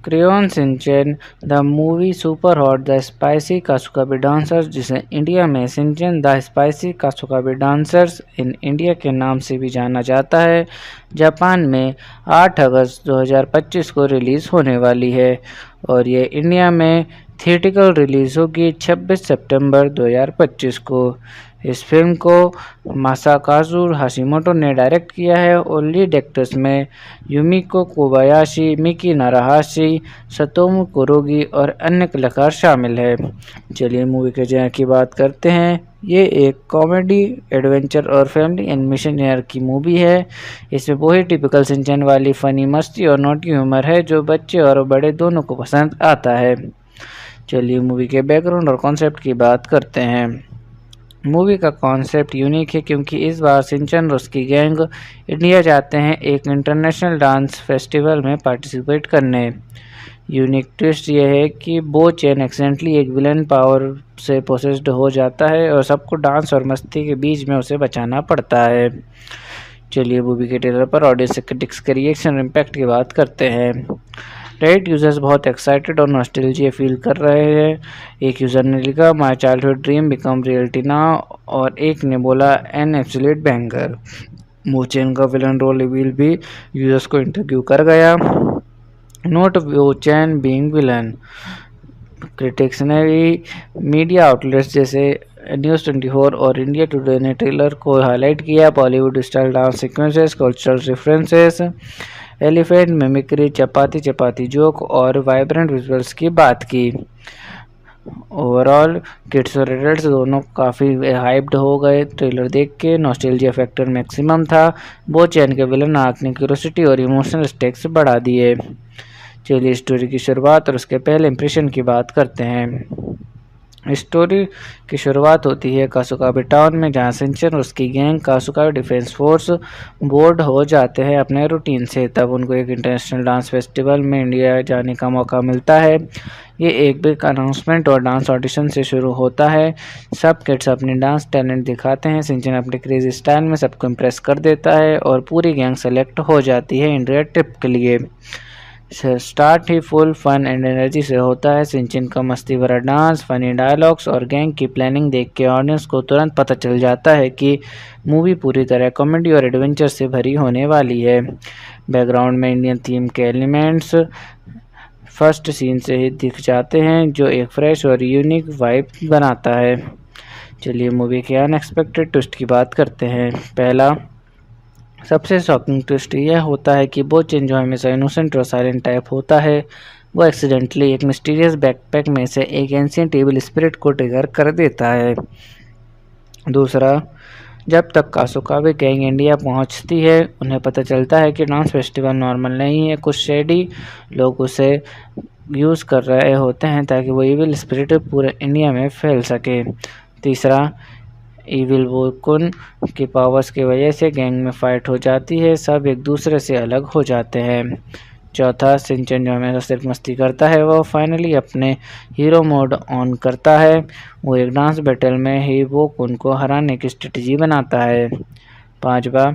Crayon Shinchan the movie super hot the spicy Kasukabe dancers, जिसे India में Shinchan the spicy Kasukabe dancers in India के नाम से भी जाना जाता है, जापान में 8 अगस्त 2025 को रिलीज़ होने वाली है और ये इंडिया में थिएट्रिकल रिलीज़ होगी 26 सितंबर 2025 को। इस फिल्म को मासाकाजु हाशिमोटो ने डायरेक्ट किया है और लीड एक्टर्स में युमिको कोबायाशी, मिकी नाराहाशी, सतोमु कुरोगी और अन्य कलाकार शामिल है। चलिए मूवी के जॉनर की बात करते हैं। ये एक कॉमेडी, एडवेंचर और फैमिली एनिमेशन जॉनर की मूवी है। इसमें वही टिपिकल शिनचैन वाली फनी मस्ती और नोटी ह्यूमर है जो बच्चे और बड़े दोनों को पसंद आता है। चलिए मूवी के बैकग्राउंड और कॉन्सेप्ट की बात करते हैं। मूवी का कॉन्सेप्ट यूनिक है क्योंकि इस बार शिनचैन और उसकी गैंग इंडिया जाते हैं एक इंटरनेशनल डांस फेस्टिवल में पार्टिसिपेट करने। यूनिक ट्विस्ट यह है कि बो चैन एक्सीडेंटली एक विलन पावर से पोसेस्ड हो जाता है और सबको डांस और मस्ती के बीच में उसे बचाना पड़ता है। चलिए मूवी के ट्रेलर पर ऑडियंस क्रिटिक्स के रिएक्शन और इम्पैक्ट की बात करते हैं। रेड यूजर्स बहुत एक्साइटेड और नॉस्टैल्जिया फील कर रहे हैं। एक यूज़र ने लिखा my childhood dream become reality now और एक ने बोला एन एब्सोल्यूट बैंगर। मोचेन का विलन रोल रिवील भी यूजर्स को इंटरव्यू कर गया। Note Mochen being villain. Critics ने भी मीडिया आउटलेट्स जैसे न्यूज़ 24 और इंडिया टुडे ने ट्रेलर को हाईलाइट किया। Bollywood style dance sequences, cultural references, elephant mimicry, chapati chapati joke और वाइब्रेंट विजुअल्स की बात की। ओवरऑल किड्स और एडल्ट्स दोनों काफ़ी हाइप्ड हो गए ट्रेलर देख के। नॉस्टैल्जिया फैक्टर मैक्सिमम था। बो चैन के विलन आर्क ने क्यूरियोसिटी और इमोशनल स्टेक्स बढ़ा दिए। चलिए स्टोरी की शुरुआत और उसके पहले इंप्रेशन की बात करते हैं। स्टोरी की शुरुआत होती है कासुकाबे टाउन में, जहां शिनचैन और उसकी गैंग कासुकाबे डिफेंस फोर्स बोर्ड हो जाते हैं अपने रूटीन से। तब उनको एक इंटरनेशनल डांस फेस्टिवल में इंडिया जाने का मौका मिलता है। ये एक बिग अनाउंसमेंट और डांस ऑडिशन से शुरू होता है। सब किड्स अपने डांस टैलेंट दिखाते हैं। शिनचैन अपने क्रेजी स्टाइल में सबको इम्प्रेस कर देता है और पूरी गैंग सेलेक्ट हो जाती है इंडिया ट्रिप के लिए। स्टार्ट ही फुल फन एंड एनर्जी से होता है। शिनचैन का मस्ती भरा डांस, फनी डायलॉग्स और गैंग की प्लानिंग देख के ऑडियंस को तुरंत पता चल जाता है कि मूवी पूरी तरह कॉमेडी और एडवेंचर से भरी होने वाली है। बैकग्राउंड में इंडियन थीम के एलिमेंट्स फर्स्ट सीन से ही दिख जाते हैं जो एक फ्रेश और यूनिक वाइब बनाता है। चलिए मूवी के अनएक्सपेक्टेड ट्विस्ट की बात करते हैं। पहला सबसे शॉकिंग ट्विस्ट यह होता है कि बो चैन जो हमेशा इनोसेंट और साइलेंट टाइप होता है, वो एक्सीडेंटली एक मिस्टीरियस बैकपैक में से एक एंशिएंट एविल स्पिरिट को ट्रिगर कर देता है। दूसरा, जब तक कासुकाबे गैंग इंडिया पहुंचती है, उन्हें पता चलता है कि डांस फेस्टिवल नॉर्मल नहीं है। कुछ शेडी लोग उसे यूज़ कर रहे होते हैं ताकि वो एविल स्पिरिट पूरे इंडिया में फैल सके। तीसरा, इविल वोकुन की पावर्स की वजह से गैंग में फाइट हो जाती है, सब एक दूसरे से अलग हो जाते हैं। चौथा, शिनचैन जो हमेशा सिर्फ मस्ती करता है, वो फाइनली अपने हीरो मोड ऑन करता है। वो एक डांस बैटल में ही वोकुन को हराने की स्ट्रेटजी बनाता है। पांचवा,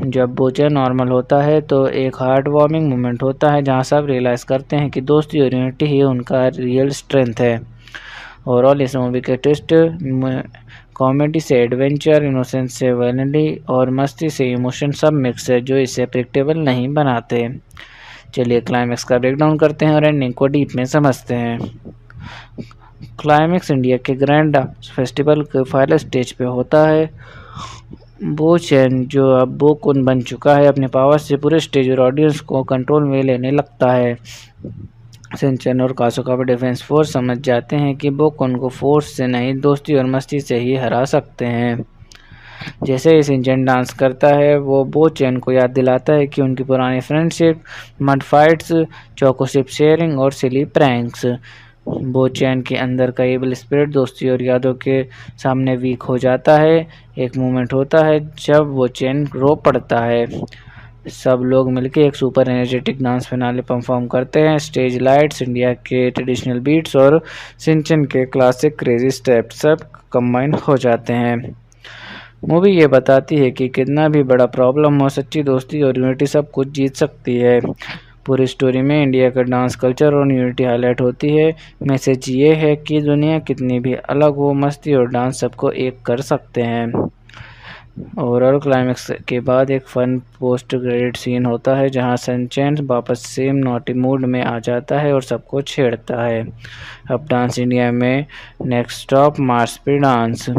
जब बो चैन नॉर्मल होता है तो एक हार्ट वार्मिंग मोमेंट होता है जहां सब रियलाइज़ करते हैं कि दोस्ती और यूनिटी ही उनका रियल स्ट्रेंथ है। ओवरऑल इस मूवी के ट्विस्ट कॉमेडी से एडवेंचर, इनोसेंस से वैनिटी और मस्ती से इमोशन सब मिक्स है जो इसे प्रेडिक्टेबल नहीं बनाते। चलिए क्लाइमैक्स का ब्रेकडाउन करते हैं और एंडिंग को डीप में समझते हैं। क्लाइमैक्स इंडिया के ग्रैंड फेस्टिवल के फाइनल स्टेज पे होता है। बो चैन जो अब बोकुन बन चुका है, अपने पावर से पूरे स्टेज और ऑडियंस को कंट्रोल में लेने लगता है। शिनचैन और कासुकाबे डिफेंस फोर्स समझ जाते हैं कि बोकुन को फोर्स से नहीं, दोस्ती और मस्ती से ही हरा सकते हैं। जैसे ही शिनचैन डांस करता है, वो बो चैन को याद दिलाता है कि उनकी पुरानी फ्रेंडशिप, मड फाइट्स, चोकोशिप शेयरिंग और सिली प्रैंक्स। बो चैन के अंदर का एविल स्पिरिट दोस्ती और यादों के सामने वीक हो जाता है। एक मोमेंट होता है जब वो चैन रो पड़ता है। सब लोग मिलकर एक super energetic dance finale perform करते हैं। स्टेज लाइट्स, इंडिया के ट्रेडिशनल बीट्स और शिनचैन के क्लासिक क्रेजी स्टेप्स सब कंबाइन हो जाते हैं। मूवी ये बताती है कि कितना भी बड़ा प्रॉब्लम हो, सच्ची दोस्ती और यूनिटी सब कुछ जीत सकती है। पूरी स्टोरी में इंडिया का डांस कल्चर और यूनिटी हाईलाइट होती है। मैसेज ये है कि दुनिया कितनी भी अलग हो, मस्ती और डांस सबको एक कर सकते हैं। ओवरऑल क्लाइमेक्स के बाद एक फन पोस्ट क्रेडिट सीन होता है जहां सनचैन वापस सेम नॉटी मूड में आ जाता है और सबको छेड़ता है। अब डांस इंडिया में नेक्स्ट स्टॉप मार्स पे डांस।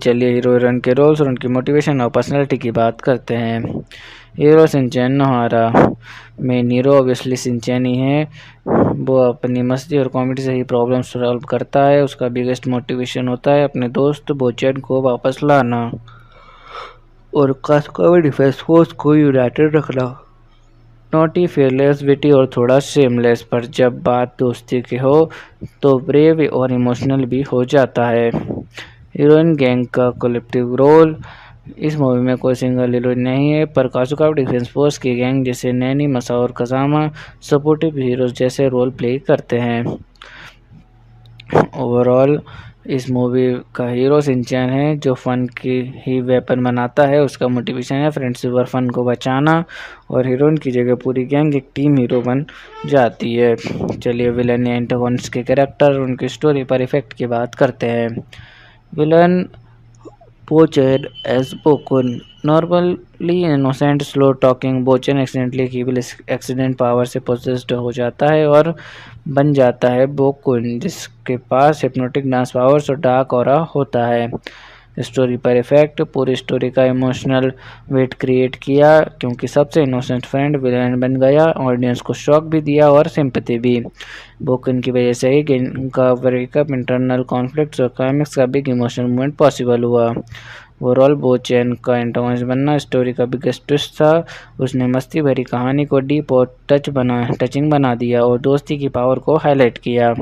चलिए हीरो हीरोइन के रोल्स और उनकी मोटिवेशन और पर्सनैलिटी की बात करते हैं। Hero Shinchan Nohara. Main hero obviously Shinchan ही है। वो अपनी मस्ती और कॉमेडी से ही प्रॉब्लम सॉल्व करता है। उसका बिगेस्ट मोटिवेशन होता है अपने दोस्त बोचैन को वापस लाना और कास्कोवे डिफेंस फोर्स को यूनाइटेड रखना। नॉटी, फेयरलेस, विटी और थोड़ा शेमलेस, पर जब बात दोस्ती की हो तो ब्रेव और इमोशनल भी हो जाता है। हीरोइन गैंग का कलेक्टिव रोल। इस मूवी में कोई सिंगल हीरोइन नहीं है, पर काजुका डिफेंस फोर्स की गैंग जैसे नैनी, मसा और कजामा सपोर्टिव हीरोज जैसे रोल प्ले करते हैं। ओवरऑल इस मूवी का हीरो शिनचैन है जो फन की ही वेपन बनाता है। उसका मोटिवेशन है फ्रेंडशिप और फन को बचाना, और हीरोइन की जगह पूरी गैंग एक टीम हीरो बन जाती है। चलिए विलन या एंटागोनिस्ट के कैरेक्टर उनकी स्टोरी पर इफेक्ट की बात करते हैं। Villain Bochen as Bokun. Normally innocent, slow talking, Bochen accidentally evil accident power से पोजेस्ड हो जाता है और बन जाता है बोकुन, जिसके पास हिप्नोटिक डांस पावर्स और डार्क ऑरा होता है। स्टोरी पर इफेक्ट। पूरी स्टोरी का इमोशनल वेट क्रिएट किया क्योंकि सबसे इनोसेंट फ्रेंड विलेन बन गया, ऑडियंस को शॉक भी दिया और सिंपैथी भी। बोकन की वजह से ही गेम का ब्रेकअप, इंटरनल कॉन्फ्लिक्ट्स और क्लाइमेक्स का बिग इमोशनल मूवमेंट पॉसिबल हुआ। ओवरऑल बोचैन का एंटागोनिस्ट बनना स्टोरी का बिगेस्ट ट्विस्ट था। उसने मस्ती भरी कहानी को डीप और टचिंग बना दिया और दोस्ती की पावर को हाईलाइट किया।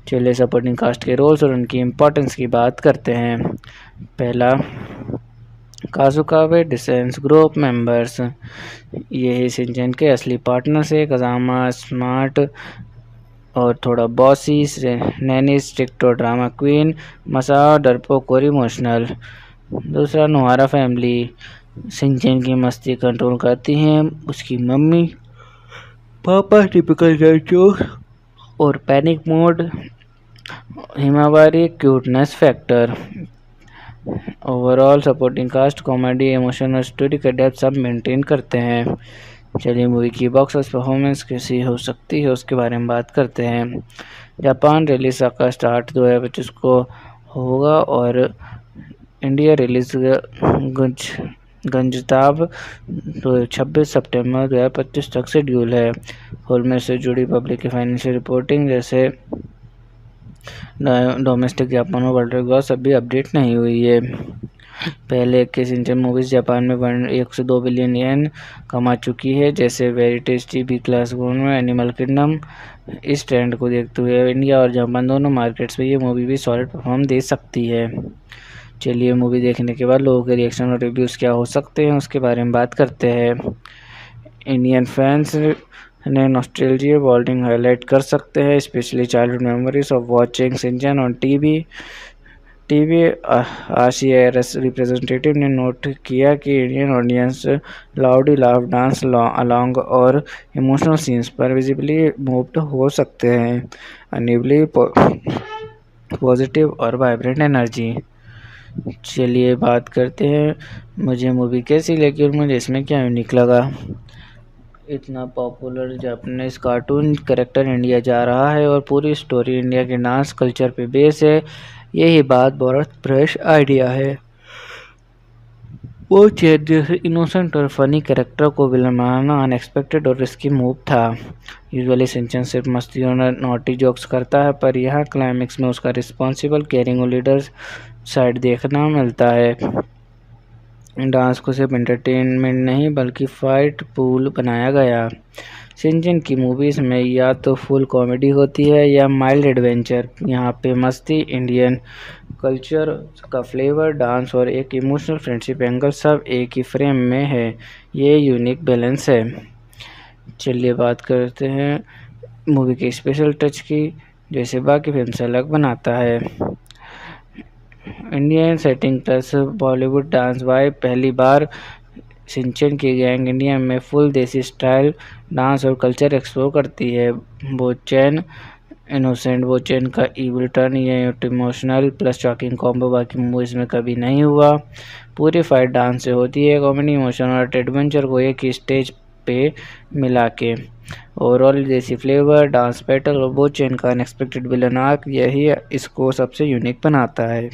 चलिए सपोर्टिंग कास्ट के रोल्स और उनकी इम्पोर्टेंस की बात करते हैं। पहला, काजुकावे डिसेंस ग्रुप मेंबर्स। ये ही शिनचैन के असली पार्टनर्स है। कजामा स्मार्ट और थोड़ा बॉसी, नैनी स्ट्रिक्ट और ड्रामा क्वीन, मसा डरपोक और इमोशनल। दूसरा, नोहारा फैमिली। शिनचैन की मस्ती कंट्रोल करती हैं उसकी मम्मी, पापा टिपिकल जोक और panic mode, Himawari cuteness factor. Overall supporting cast comedy, emotion और स्टोरी का डेप्थ सब मेंटेन करते हैं। चलिए मूवी की बॉक्स ऑफिस परफॉर्मेंस कैसी हो सकती है उसके बारे में बात करते हैं। जापान रिलीज का स्टार्ट 2025 को होगा और इंडिया रिलीज गंजताब 26 सितंबर 2025 तक शेड्यूल है। हॉल में से जुड़ी पब्लिक की फाइनेंशियल रिपोर्टिंग जैसे डोमेस्टिक जापान और वर्ल्ड ग्रॉस अभी अपडेट नहीं हुई है। पहले के शिनचैन मूवीज जापान में 1 से 2 बिलियन येन कमा चुकी है, जैसे वेरी टेस्टी, बी क्लास में एनिमल किंगडम। इस ट्रेंड को देखते हुए इंडिया और जापान दोनों मार्केट्स में ये मूवी भी सॉलिड परफॉर्म दे सकती है। चलिए मूवी देखने के बाद लोगों के रिएक्शन और रिव्यूज़ क्या हो सकते हैं उसके बारे में बात करते हैं। इंडियन फैंस ने नॉस्टैल्जिया बॉन्डिंग हाईलाइट कर सकते हैं, specially childhood memories of watching Shinchan on TV. RCRS representative ने नोट किया कि Indian audience loudly laugh, dance along और इमोशनल सीन्स पर विजिबली मूव्ड हो सकते हैं। अनेबली पॉजिटिव और वाइब्रेंट एनर्जी। चलिए बात करते हैं मुझे मूवी कैसी लगी और मुझे इसमें क्या यूनिक लगा। इतना popular Japanese cartoon character India जा रहा है और पूरी स्टोरी इंडिया के डांस कल्चर पे बेस है। यही बात बहुत फ्रेश आइडिया है। वो चेत जैसे इनोसेंट और फनी कैरेक्टर को विलन बनाना अनएक्सपेक्टेड और रिस्की मूव था। यूजुअली शिनचैन सिर्फ मस्ती और नॉटी जोक्स करता है, पर यहाँ क्लाइमेक्स में उसका रिस्पॉन्सिबल, केयरिंग और लीडर साइड देखना मिलता है। डांस को सिर्फ एंटरटेनमेंट नहीं बल्कि फाइट पूल बनाया गया। शिनचैन की मूवीज़ में या तो फुल कॉमेडी होती है या माइल्ड एडवेंचर। यहाँ पे मस्ती, इंडियन कल्चर का फ्लेवर, डांस और एक इमोशनल फ्रेंडशिप एंगल सब एक ही फ्रेम में है। ये यूनिक बैलेंस है। चलिए बात करते हैं मूवी के स्पेशल टच की, जैसे बाकी फिल्म से अलग बनाता है। Indian setting plus Bollywood dance vibe. पहली बार शिनचैन की गैंग इंडिया में फुल देसी स्टाइल डांस और कल्चर एक्सप्लोर करती है। बोचैन इनोसेंट बोचैन का इविल टर्न ये इमोशनल प्लस शॉकिंग कॉम्बो बाकी मूवीज़ में कभी नहीं हुआ। पूरी फाइट डांस से होती है, कॉमेडी इमोशन और एडवेंचर को एक ही स्टेज पे मिला के। ओवरऑल देसी फ्लेवर, डांस बैटल और बोचैन का अनएक्सपेक्टेड विलन आर्क यही इसको सबसे यूनिक बनाता है।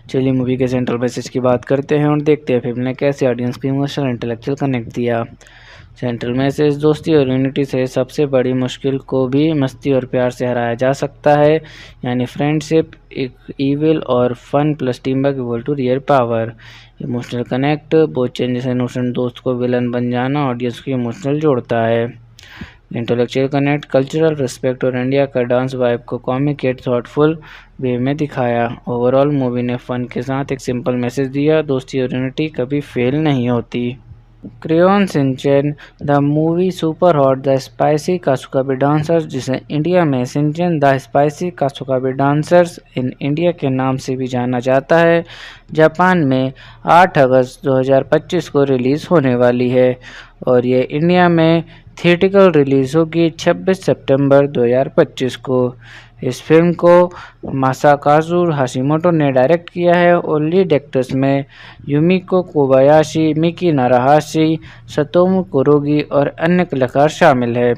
चलिए मूवी के सेंट्रल मैसेज की बात करते हैं और देखते हैं फिल्म ने कैसे ऑडियंस को इमोशनल इंटेलेक्चुअल कनेक्ट दिया। सेंट्रल मैसेज, दोस्ती और यूनिटी से सबसे बड़ी मुश्किल को भी मस्ती और प्यार से हराया जा सकता है, यानी फ्रेंडशिप इविल और fun plus team work equal to real power. Emotional connect, Bochan जैसे इनोसेंट दोस्त को विलन बन जाना ऑडियंस को इमोशनल जोड़ता है। इंटेलेक्चुअल कनेक्ट, कल्चरल रिस्पेक्ट और इंडिया का डांस वाइब को कॉमिक एट थॉटफुल वे में दिखाया। ओवरऑल मूवी ने फन के साथ एक सिंपल मैसेज दिया, दोस्ती और यूनिटी कभी फेल नहीं होती। Crayon Shinchan the movie super hot the spicy Kasukabe dancers, जिसे इंडिया में Shinchan the spicy Kasukabe dancers in India के नाम से भी जाना जाता है, जापान में 8 अगस्त 2025 को रिलीज़ होने वाली है और ये इंडिया में थिएटिकल रिलीज़ होगी 26 सितंबर 2025 को। इस फिल्म को मासाकाजु हाशिमोटो ने डायरेक्ट किया है और लीड एक्टर्स में युमिको कोबायाशी, मिकी नाराहाशी, सतोमु कुरोगी और अन्य कलाकार शामिल है।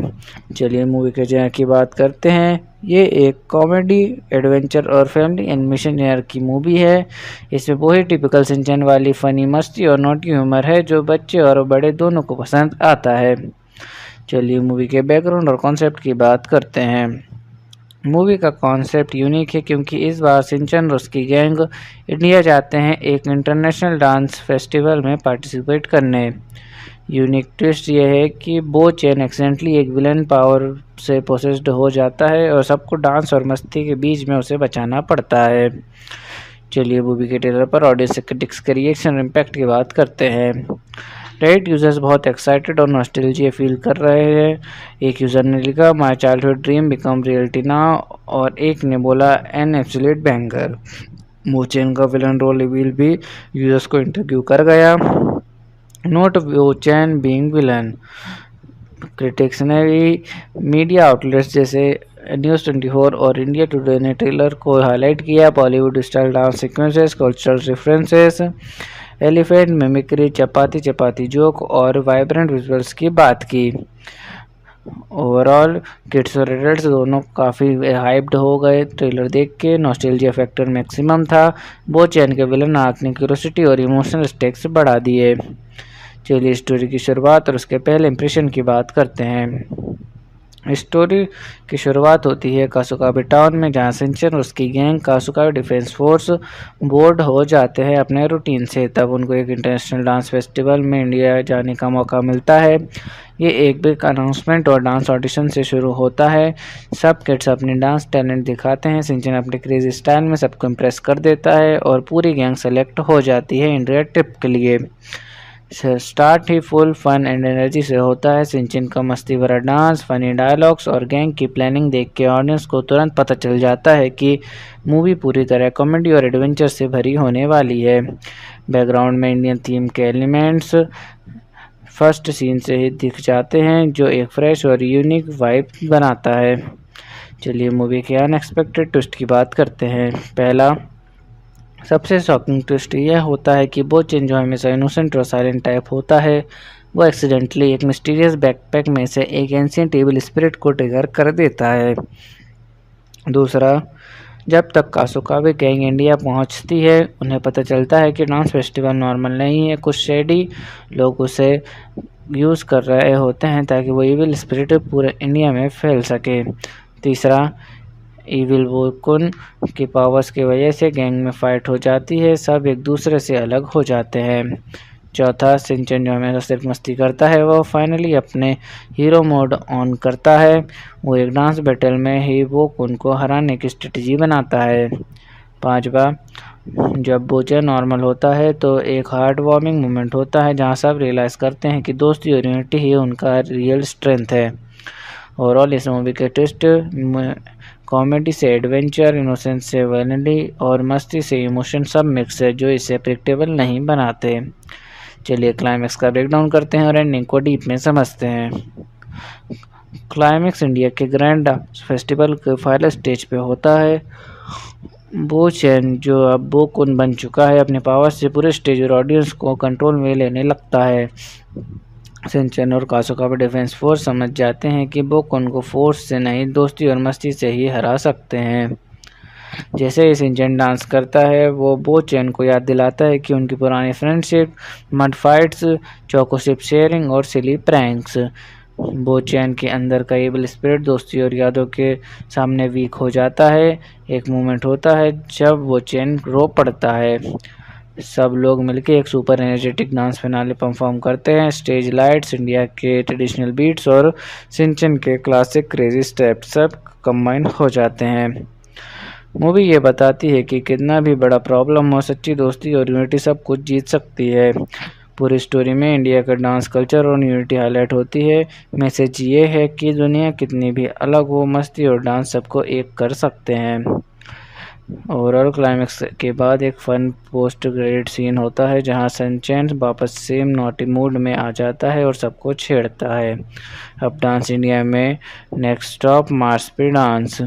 चलिए मूवी के जॉनर की बात करते हैं। ये एक कॉमेडी, एडवेंचर और फैमिली एनिमेशन जॉनर की मूवी है। इसमें वही टिपिकल शिनचैन वाली फनी मस्ती और नोटी ह्यूमर है जो बच्चे और बड़े दोनों को पसंद आता है। चलिए मूवी के बैकग्राउंड और कॉन्सेप्ट की बात करते हैं। मूवी का कॉन्सेप्ट यूनिक है क्योंकि इस बार शिनचैन और उसकी गैंग इंडिया जाते हैं एक इंटरनेशनल डांस फेस्टिवल में पार्टिसिपेट करने। यूनिक ट्विस्ट यह है कि बोचैन एक्सीडेंटली एक विलन पावर से पोसेस्ड हो जाता है और सबको डांस और मस्ती के बीच में उसे बचाना पड़ता है। चलिए मूवी के ट्रेलर पर ऑडियंस क्रिटिक्स के रिएक्शन और इम्पैक्ट की बात करते हैं। रेडिट यूजर्स बहुत एक्साइटेड और नॉस्टैल्जिया फील कर रहे हैं। एक यूज़र ने लिखा my childhood dream become reality now और एक ने बोला एन एब्सोल्यूट बैंगर। बोचैन का विलन रोल रिवील भी यूजर्स को इंटरव्यू कर गया। Note Bochan being villain, critics ने भी मीडिया आउटलेट्स जैसे न्यूज़ 24 और इंडिया टुडे ने ट्रेलर को हाईलाइट किया। Bollywood style dance sequences, cultural references, elephant mimicry, chapati chapati joke और वाइब्रेंट विजुअल्स की बात की। ओवरऑल किड्स और एडल्ट्स दोनों काफ़ी हाइप्ड हो गए ट्रेलर देख के। नॉस्टैल्जिया फैक्टर मैक्सिमम था। बोचैन के विलन आर्क ने क्यूरियोसिटी और इमोशनल स्टेक्स बढ़ा दिए। चलिए स्टोरी की शुरुआत और उसके पहले इंप्रेशन की बात करते हैं। स्टोरी की शुरुआत होती है कासुकाबे टाउन में, जहां शिनचैन और उसकी गैंग कासुकाबे डिफेंस फोर्स बोर्ड हो जाते हैं अपने रूटीन से। तब उनको एक इंटरनेशनल डांस फेस्टिवल में इंडिया जाने का मौका मिलता है। ये एक बिग अनाउंसमेंट और डांस ऑडिशन से शुरू होता है। सब किड्स अपने डांस टैलेंट दिखाते हैं। शिनचैन अपने क्रेजी स्टाइल में सबको इम्प्रेस कर देता है और पूरी गैंग सेलेक्ट हो जाती है इंडिया ट्रिप के लिए। स्टार्ट ही फुल फन एंड एनर्जी से होता है। शिनचैन का मस्ती भरा डांस, फनी डायलॉग्स और गैंग की प्लानिंग देख के ऑडियंस को तुरंत पता चल जाता है कि मूवी पूरी तरह कॉमेडी और एडवेंचर से भरी होने वाली है। बैकग्राउंड में इंडियन थीम के एलिमेंट्स फर्स्ट सीन से ही दिख जाते हैं जो एक फ्रेश और यूनिक वाइब बनाता है। चलिए मूवी के अनएक्सपेक्टेड ट्विस्ट की बात करते हैं। पहला सबसे शॉकिंग ट्विस्ट यह होता है कि बोचैन जो हमेशा इनोसेंट और साइलेंट टाइप होता है, वो एक्सीडेंटली एक मिस्टीरियस बैकपैक में से एक एंशिएंट एविल स्पिरिट को ट्रिगर कर देता है। दूसरा, जब तक कासुकाबे गैंग इंडिया पहुंचती है, उन्हें पता चलता है कि डांस फेस्टिवल नॉर्मल नहीं है। कुछ शेडी लोग उसे यूज़ कर रहे होते हैं ताकि वो एविल स्पिरिट पूरे इंडिया में फैल सके। तीसरा, इविल वोकुन की पावर्स की वजह से गैंग में फाइट हो जाती है, सब एक दूसरे से अलग हो जाते हैं। चौथा, शिनचैन जो हमेशा सिर्फ मस्ती करता है, वो फाइनली अपने हीरो मोड ऑन करता है। वो एक डांस बैटल में ही वोकुन को हराने की स्ट्रेटजी बनाता है। पांचवा, जब बोचैन नॉर्मल होता है तो एक हार्ट वार्मिंग मोमेंट होता है जहां सब रियलाइज़ करते हैं कि दोस्ती और यूनिटी ही उनका रियल स्ट्रेंथ है। ओवरऑल इस मूवी के ट्विस्ट कॉमेडी से एडवेंचर, इनोसेंस से वैलिडी और मस्ती से इमोशन सब मिक्स है जो इसे प्रेडिक्टेबल नहीं बनाते। चलिए क्लाइमैक्स का ब्रेकडाउन करते हैं और एंडिंग को डीप में समझते हैं। क्लाइमैक्स इंडिया के ग्रैंड फेस्टिवल के फाइनल स्टेज पे होता है। बो चैन जो अब बो कुन बन चुका है, अपने पावर से पूरे स्टेज और ऑडियंस को कंट्रोल में लेने लगता है। सिंचन और कासुका डिफेंस फोर्स समझ जाते हैं कि बो कुन को फोर्स से नहीं, दोस्ती और मस्ती से ही हरा सकते हैं। जैसे ही सिंचन डांस करता है, वो बो चैन को याद दिलाता है कि उनकी पुरानी फ्रेंडशिप, मड फाइट्स, चोकोशिप शेयरिंग और सिली प्रैंक्स। बो चैन के अंदर का एबल स्पिरिट दोस्ती और यादों के सामने वीक हो जाता है। एक मोमेंट होता है जब वो चैन रो पड़ता है। सब लोग मिलकर एक super energetic dance finale perform करते हैं। स्टेज लाइट्स, इंडिया के ट्रेडिशनल बीट्स और सिंचन के क्लासिक क्रेजी स्टेप्स सब कंबाइन हो जाते हैं। मूवी ये बताती है कि कितना भी बड़ा प्रॉब्लम हो, सच्ची दोस्ती और यूनिटी सब कुछ जीत सकती है। पूरी स्टोरी में इंडिया का डांस कल्चर और यूनिटी हाईलाइट होती है। मैसेज ये है कि दुनिया कितनी भी अलग हो, मस्ती और डांस सबको एक कर सकते हैं। ओवरऑल क्लाइमैक्स के बाद एक फन पोस्ट क्रेडिट सीन होता है जहां सनचैन वापस सेम नॉटी मूड में आ जाता है और सबको छेड़ता है। अब डांस इंडिया में नेक्स्ट स्टॉप मार्च पे डांस।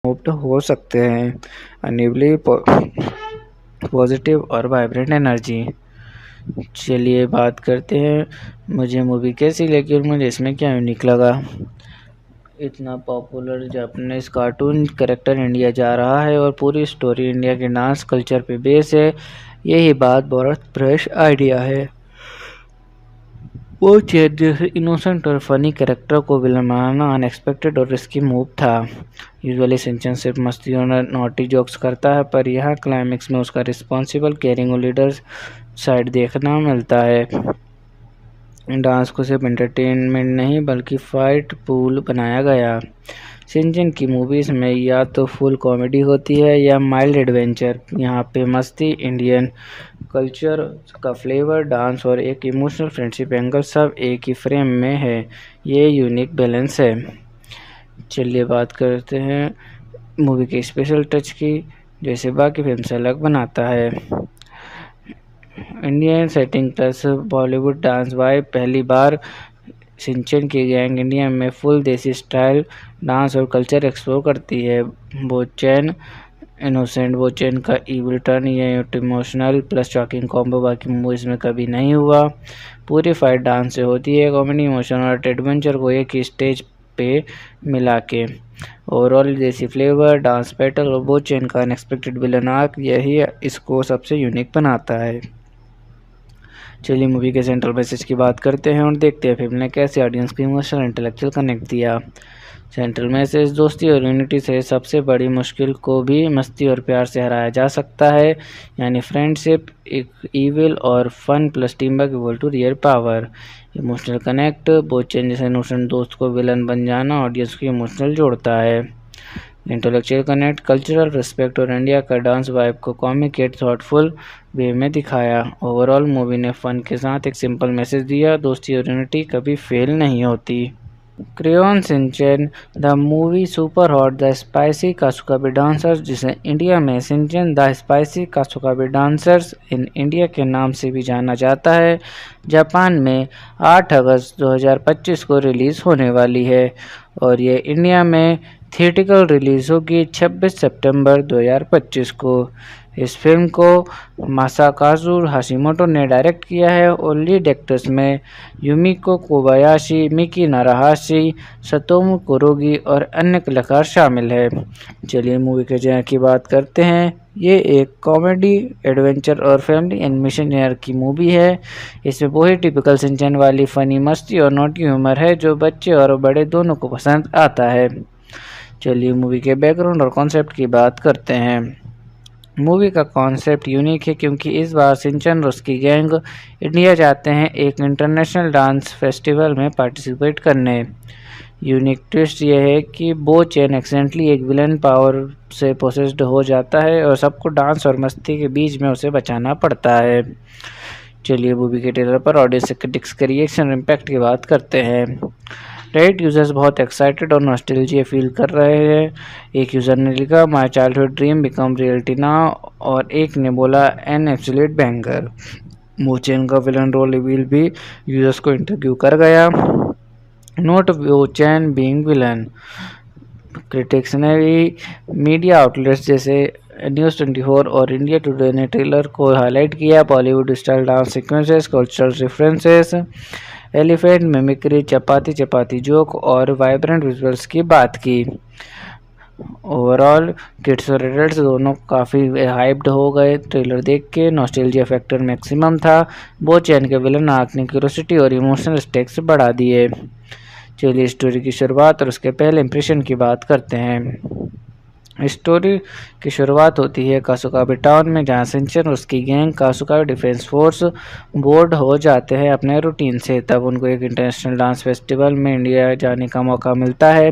मुक्त हो सकते हैं। अनिवली पॉजिटिव और वाइब्रेंट एनर्जी। चलिए बात करते हैं मुझे मूवी कैसी लगी और मुझे इसमें क्या यूनिक लगा। इतना popular Japanese cartoon character India जा रहा है और पूरी स्टोरी इंडिया के डांस कल्चर पे बेस है। यही बात बहुत फ्रेश आइडिया है। वो चेत जैसे इनोसेंट और फनी कैरेक्टर को विलन बनाना अनएक्सपेक्टेड और रिस्की मूव था। यूजुअली सिंचन सिर्फ मस्ती और नॉटी जोक्स करता है, पर यहाँ क्लाइमेक्स में उसका रिस्पॉन्सिबल केयरिंग और लीडर साइड देखना मिलता है। डांस को सिर्फ एंटरटेनमेंट नहीं बल्कि फाइट पूल बनाया गया। शिनचैन की मूवीज़ में या तो फुल कॉमेडी होती है या माइल्ड एडवेंचर। यहाँ पे मस्ती, इंडियन कल्चर का फ्लेवर, डांस और एक इमोशनल फ्रेंडशिप एंगल सब एक ही फ्रेम में है। ये यूनिक बैलेंस है। चलिए बात करते हैं मूवी के स्पेशल टच की, जैसे बाकी फिल्म से अलग बनाता है। Indian setting plus Bollywood dance vibe. पहली बार शिनचैन की गैंग इंडिया में फुल देसी स्टाइल डांस और कल्चर एक्सप्लोर करती है। बोचैन इनोसेंट बोचैन का इविल टर्न, ये इमोशनल प्लस शॉकिंग कॉम्बो बाकी मूवीज़ में कभी नहीं हुआ। पूरी फाइट डांस से होती है, कॉमेडी, इमोशन और एडवेंचर को एक ही स्टेज पे मिला के। ओवरऑल देसी फ्लेवर, डांस बैटल और बोचैन का अनएक्सपेक्टेड विलन आर्क, यही इसको सबसे यूनिक बनाता है। चलिए मूवी के सेंट्रल मैसेज की बात करते हैं और देखते हैं फिल्म ने कैसे ऑडियंस को इमोशनल इंटेलेक्चुअल कनेक्ट दिया। सेंट्रल मैसेज, दोस्ती और यूनिटी से सबसे बड़ी मुश्किल को भी मस्ती और प्यार से हराया जा सकता है। यानी फ्रेंडशिप इविल और fun plus team work equal to real power. Emotional connect, Bochan जैसे इनोसेंट दोस्त को विलन बन जाना ऑडियंस को इमोशनल जोड़ता है। इंटेलेक्चुअल कनेक्ट, कल्चरल रिस्पेक्ट और इंडिया का डांस वाइब को कॉमिक एट थॉटफुल वे में दिखाया। ओवरऑल मूवी ने फन के साथ एक सिंपल मैसेज दिया, दोस्ती और यूनिटी कभी फेल नहीं होती। Crayon Shinchan the movie super hot the spicy Kasukabe dancers, जिसे इंडिया में Shinchan the spicy Kasukabe dancers in India के नाम से भी जाना जाता है, जापान में 8 अगस्त 2025 को रिलीज़ होने वाली है और ये इंडिया में थिएटिकल रिलीज़ होगी 26 सितंबर 2025 को। इस फिल्म को मासाकाजु हाशिमोटो ने डायरेक्ट किया है और लीड एक्टर्स में युमिको कोबायाशी, मिकी नाराहाशी, सतोमु कुरोगी और अन्य कलाकार शामिल है। चलिए मूवी के जॉनर की बात करते हैं। ये एक कॉमेडी, एडवेंचर और फैमिली एनिमेशन जॉनर की मूवी है। इसमें वही टिपिकल शिनचैन वाली फनी मस्ती और नॉटी ह्यूमर है जो बच्चे और बड़े दोनों को पसंद आता है। चलिए मूवी के बैकग्राउंड और कॉन्सेप्ट की बात करते हैं। मूवी का कॉन्सेप्ट यूनिक है क्योंकि इस बार शिनचैन और उसकी गैंग इंडिया जाते हैं एक इंटरनेशनल डांस फेस्टिवल में पार्टिसिपेट करने। यूनिक ट्विस्ट यह है कि बोचैन एक्सीडेंटली एक विलन पावर से पोसेस्ड हो जाता है और सबको डांस और मस्ती के बीच में उसे बचाना पड़ता है। चलिए मूवी के ट्रेलर पर ऑडियंस क्रिटिक्स के रिएक्शन और इम्पैक्ट की बात करते हैं। रेडिट यूजर्स बहुत एक्साइटेड और नॉस्टैल्जिया फील कर रहे हैं। एक यूज़र ने लिखा my childhood dream become reality now और एक ने बोला एन एब्सोल्यूट बैंगर। बोचैन का विलन रोल रिवील भी यूजर्स को इंटरव्यू कर गया। Note Bochan being villain. Critics ने भी मीडिया आउटलेट्स जैसे न्यूज़ 24 और इंडिया टुडे ने ट्रेलर को हाईलाइट किया। Bollywood style dance sequences, cultural references, elephant mimicry, chapati chapati joke और वाइब्रेंट विजुअल्स की बात की। ओवरऑल किड्स और एडल्ट्स दोनों काफ़ी हाइप्ड हो गए ट्रेलर देख के। नॉस्टैल्जिया फैक्टर मैक्सिमम था। बोचैन के विलन आर्क ने क्यूरियोसिटी और इमोशनल स्टेक्स बढ़ा दिए। चलिए स्टोरी की शुरुआत और उसके पहले इंप्रेशन की बात करते हैं। स्टोरी की शुरुआत होती है कासुकाबे टाउन में, जहां शिनचैन और उसकी गैंग कासुकाबे डिफेंस फोर्स बोर्ड हो जाते हैं अपने रूटीन से। तब उनको एक इंटरनेशनल डांस फेस्टिवल में इंडिया जाने का मौका मिलता है।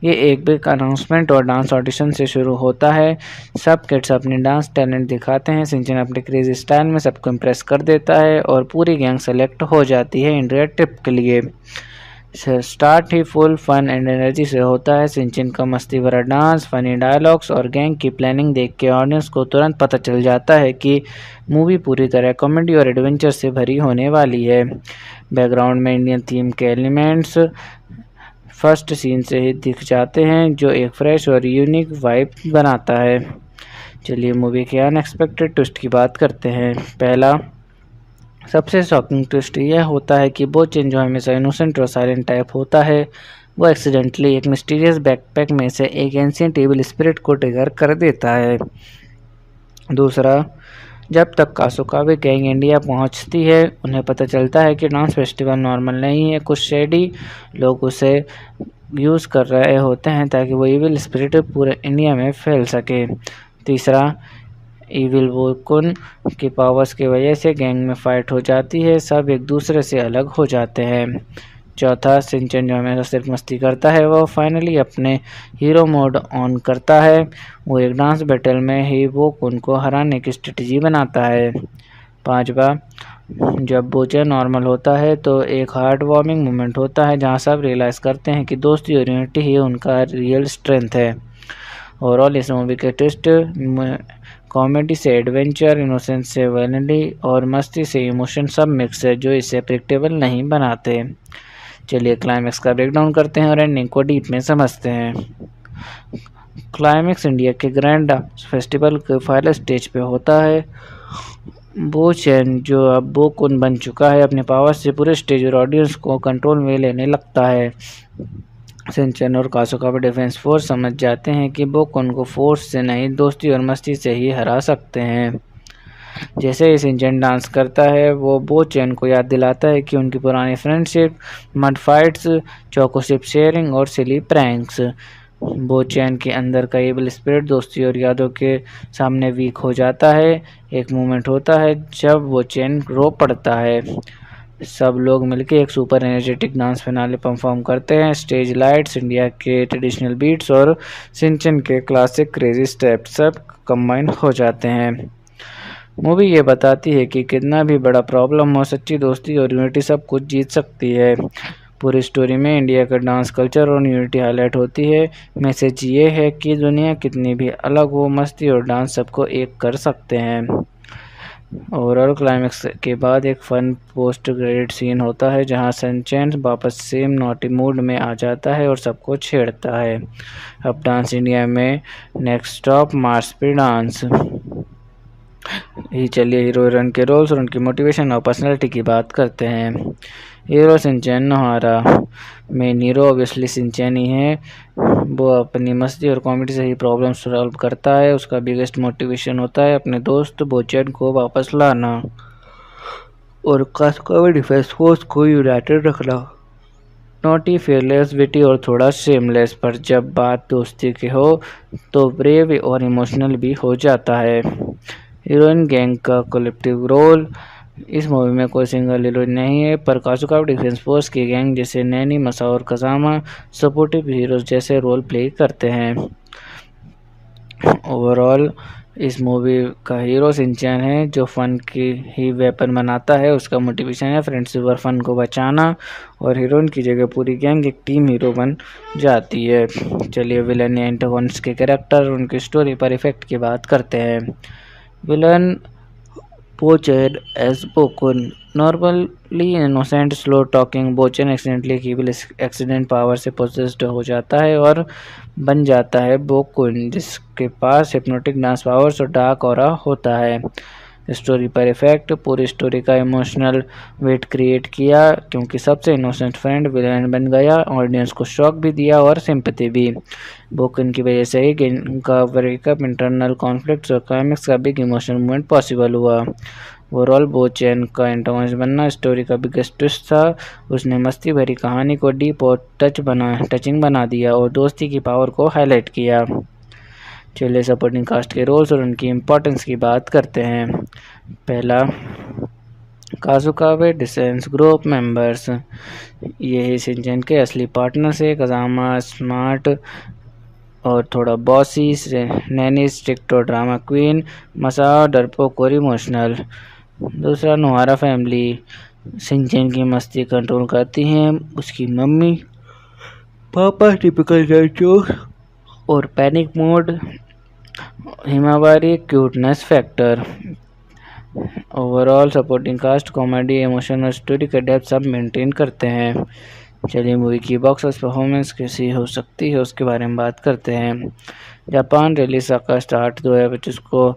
ये एक बिग अनाउंसमेंट और डांस ऑडिशन से शुरू होता है। सब किड्स अपने डांस टैलेंट दिखाते हैं। शिनचैन अपने क्रेजी स्टाइल में सबको इम्प्रेस कर देता है और पूरी गैंग सेलेक्ट हो जाती है इंडिया ट्रिप के लिए। स्टार्ट ही फुल फन एंड एनर्जी से होता है। शिनचैन का मस्ती भरा डांस, फनी डायलॉग्स और गैंग की प्लानिंग देख के ऑडियंस को तुरंत पता चल जाता है कि मूवी पूरी तरह कॉमेडी और एडवेंचर से भरी होने वाली है। बैकग्राउंड में इंडियन थीम के एलिमेंट्स फर्स्ट सीन से ही दिख जाते हैं जो एक फ्रेश और यूनिक वाइब बनाता है। चलिए मूवी के अनएक्सपेक्टेड ट्विस्ट की बात करते हैं। पहला सबसे शॉकिंग ट्विस्ट यह होता है कि बोचैन, जो हमेशा इनोसेंट और साइलेंट टाइप होता है, वो एक्सीडेंटली एक मिस्टीरियस बैकपैक में से एक एंशिएंट टेबल स्पिरिट को ट्रिगर कर देता है। दूसरा, जब तक कासुकाबे गैंग इंडिया पहुंचती है, उन्हें पता चलता है कि डांस फेस्टिवल नॉर्मल नहीं है। कुछ शेडी लोग उसे यूज़ कर रहे होते हैं ताकि वो इविल स्पिरिट पूरे इंडिया में फैल सके। तीसरा, इविल वोकुन की पावर्स की वजह से गैंग में फाइट हो जाती है, सब एक दूसरे से अलग हो जाते हैं। चौथा, शिनचैन जो हमेशा सिर्फ मस्ती करता है, वो फाइनली अपने हीरो मोड ऑन करता है। वो एक डांस बैटल में ही वोकुन को हराने की स्ट्रेटजी बनाता है। पांचवा, जब बोचे नॉर्मल होता है तो एक हार्ट वार्मिंग मोमेंट होता है जहां सब रियलाइज़ करते हैं कि दोस्ती और यूनिटी ही उनका रियल स्ट्रेंथ है। ओवरऑल इस मूवी के ट्विस्ट कॉमेडी से एडवेंचर, इनोसेंस से वैलिडी और मस्ती से इमोशन सब मिक्स है जो इसे प्रेडिक्टेबल नहीं बनाते। चलिए क्लाइमैक्स का ब्रेकडाउन करते हैं और एंडिंग को डीप में समझते हैं। क्लाइमैक्स इंडिया के ग्रैंड फेस्टिवल के फाइनल स्टेज पे होता है। बो चैन जो अब बोकुन बन चुका है, अपने पावर से पूरे स्टेज और ऑडियंस को कंट्रोल में लेने लगता है। शिनचैन और कासुकाबे डिफेंस फोर्स समझ जाते हैं कि बोकुन को फोर्स से नहीं, दोस्ती और मस्ती से ही हरा सकते हैं। जैसे ही शिनचैन डांस करता है, वो बो चैन को याद दिलाता है कि उनकी पुरानी फ्रेंडशिप, मड फाइट्स, चोकोशिप शेयरिंग और सिली प्रैंक्स। बो चैन के अंदर का एबल स्पिरिट दोस्ती और यादों के सामने वीक हो जाता है। एक मोमेंट होता है जब वो चैन रो पड़ता है। सब लोग मिलकर एक super energetic dance finale perform करते हैं। स्टेज लाइट्स, इंडिया के ट्रेडिशनल बीट्स और शिनचैन के क्लासिक क्रेजी स्टेप्स सब कंबाइन हो जाते हैं। मूवी ये बताती है कि कितना भी बड़ा प्रॉब्लम हो, सच्ची दोस्ती और यूनिटी सब कुछ जीत सकती है। पूरी स्टोरी में इंडिया का डांस कल्चर और यूनिटी हाईलाइट होती है। मैसेज ये है कि दुनिया कितनी भी अलग हो, मस्ती और डांस सबको एक कर सकते हैं। ओवरऑल क्लाइमैक्स के बाद एक फन पोस्ट क्रेडिट सीन होता है जहां शिनचैन वापस सेम नॉटी मूड में आ जाता है और सबको छेड़ता है। अब डांस इंडिया में नेक्स्ट स्टॉप मार्स पे डांस। चलिए हीरो हीरोइन के रोल्स और उनकी मोटिवेशन और पर्सनैलिटी की बात करते हैं। Hero Shinchan Nohara. Main hero obviously Shinchan ही है। वो अपनी मस्ती और कॉमेडी से ही प्रॉब्लम सॉल्व करता है। उसका बिगेस्ट मोटिवेशन होता है अपने दोस्त बोचैन को वापस लाना और कासुकाबे डिफेंस फोर्स को यूनाइटेड रखना। नॉटी, फेयरलेस, विटी और थोड़ा शेमलेस, पर जब बात दोस्ती की हो तो ब्रेव और इमोशनल भी हो जाता है। हीरोइन गैंग का कलेक्टिव रोल। इस मूवी में कोई सिंगल हीरोइन नहीं है, पर कासुकाबे डिफेंस फोर्स की गैंग जैसे नैनी, मसा और कजामा सपोर्टिव हीरोज जैसे रोल प्ले करते हैं। ओवरऑल इस मूवी का हीरो शिनचैन है जो फन की ही वेपन बनाता है। उसका मोटिवेशन है फ्रेंडशिप और फन को बचाना, और हीरोइन की जगह पूरी गैंग एक टीम हीरो बन जाती है। चलिए विलन या एंटागोनिस्ट के कैरेक्टर और उनकी स्टोरी पर इफेक्ट की बात करते हैं। Villain Bochan as Bokun. Normally innocent, slow talking Bochan accidentally कीविल एक्सीडेंट पावर से पोजेस्ड हो जाता है और बन जाता है बोकुन, जिसके पास हिप्नोटिक डांस पावर्स और डार्क ऑरा होता है। स्टोरी पर इफेक्ट। पूरी स्टोरी का इमोशनल वेट क्रिएट किया क्योंकि सबसे इनोसेंट फ्रेंड विलेन बन गया, ऑडियंस को शॉक भी दिया और सिंपैथी भी। बोकुन की वजह से ही गेम का ब्रेकअप, इंटरनल कॉन्फ्लिक्ट्स और क्लाइमेक्स का बिग इमोशनल मूवमेंट पॉसिबल हुआ। ओवरऑल बोचैन का एंटागोनिस्ट बनना स्टोरी का बिगेस्ट ट्विस्ट था। उसने मस्ती भरी कहानी को डीप और टचिंग बना दिया और दोस्ती की पावर को हाईलाइट किया। चलिए सपोर्टिंग कास्ट के रोल्स और उनकी इम्पोर्टेंस की बात करते हैं। पहला, कासुकाबे डिफेंस ग्रुप मेंबर्स। ये शिनचैन के असली पार्टनर से। कजामा स्मार्ट और थोड़ा बॉसी, नैनी स्ट्रिक्ट और ड्रामा क्वीन, मसा डरपोक और इमोशनल। दूसरा, नोहारा फैमिली। शिनचैन की मस्ती कंट्रोल करती हैं उसकी मम्मी, पापा टिपिकल जोक और panic mode, Himawari cuteness factor. Overall supporting cast comedy, emotion और स्टोरी का डेप्थ सब मेंटेन करते हैं। चलिए मूवी की बॉक्स ऑफिस परफॉर्मेंस कैसी हो सकती है उसके बारे में बात करते हैं। जापान रिलीज अगस्त 8, 2025 को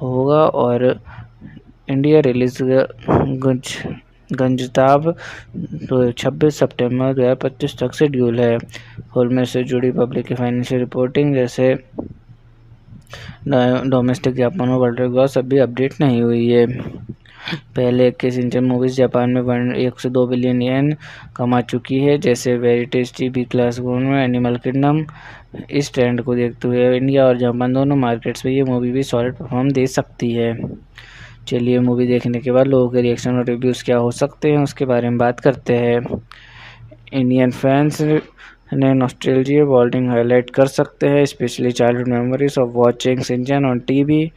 होगा और इंडिया रिलीज कुछ गंजताब 26 सितंबर 2025 तक शेड्यूल है। फिल्म से जुड़ी पब्लिक की फाइनेंशियल रिपोर्टिंग जैसे डोमेस्टिक जापान और वर्ल्ड ग्रॉस अभी अपडेट नहीं हुई है। पहले के सिंचन मूवीज जापान में 1 से 2 बिलियन येन कमा चुकी है, जैसे वेरी टेस्टी, बी क्लास में एनिमल किंगडम। इस ट्रेंड को देखते हुए इंडिया और जापान दोनों मार्केट्स में ये मूवी भी सॉलिड परफॉर्म दे सकती है। चलिए मूवी देखने के बाद लोगों के रिएक्शन और रिव्यूज़ क्या हो सकते हैं उसके बारे में बात करते हैं। इंडियन फैंस ने नॉस्टैल्जिया वर्ल्डिंग हाईलाइट कर सकते हैं, specially childhood memories of watching Shinchan on TV.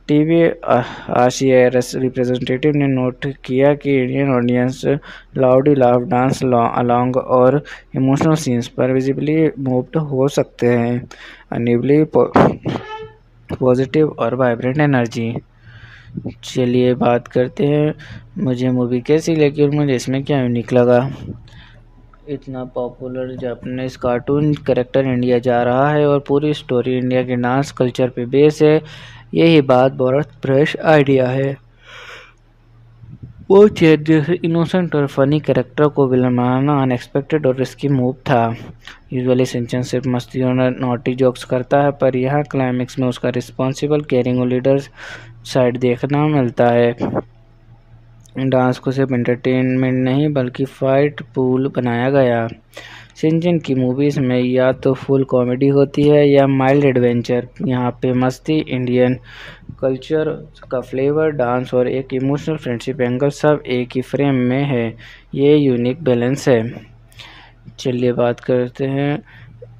RCIRS representative ने नोट किया कि Indian audience loudly laugh, dance along और इमोशनल सीन्स पर विजिबली मूव्ड हो सकते हैं। अनइवली पॉजिटिव और वाइब्रेंट एनर्जी। चलिए बात करते हैं मुझे मूवी कैसी लगी और मुझे इसमें क्या यूनिक लगा। इतना popular Japanese cartoon character India जा रहा है और पूरी स्टोरी इंडिया के डांस कल्चर पे बेस है। यही बात बहुत फ्रेश आइडिया है। वो चेत जैसे इनोसेंट और फनी कैरेक्टर को विलन बनाना अनएक्सपेक्टेड और रिस्की मूव था। यूजुअली सिंचन सिर्फ मस्ती और नॉटी जोक्स करता है, पर यहाँ क्लाइमेक्स में उसका रिस्पॉन्सिबल, केयरिंग और लीडर साइड देखना मिलता है। डांस को सिर्फ एंटरटेनमेंट नहीं बल्कि फाइट पूल बनाया गया। शिनचैन की मूवीज़ में या तो फुल कॉमेडी होती है या माइल्ड एडवेंचर। यहाँ पे मस्ती, इंडियन कल्चर का फ्लेवर, डांस और एक इमोशनल फ्रेंडशिप एंगल सब एक ही फ्रेम में है। ये यूनिक बैलेंस है। चलिए बात करते हैं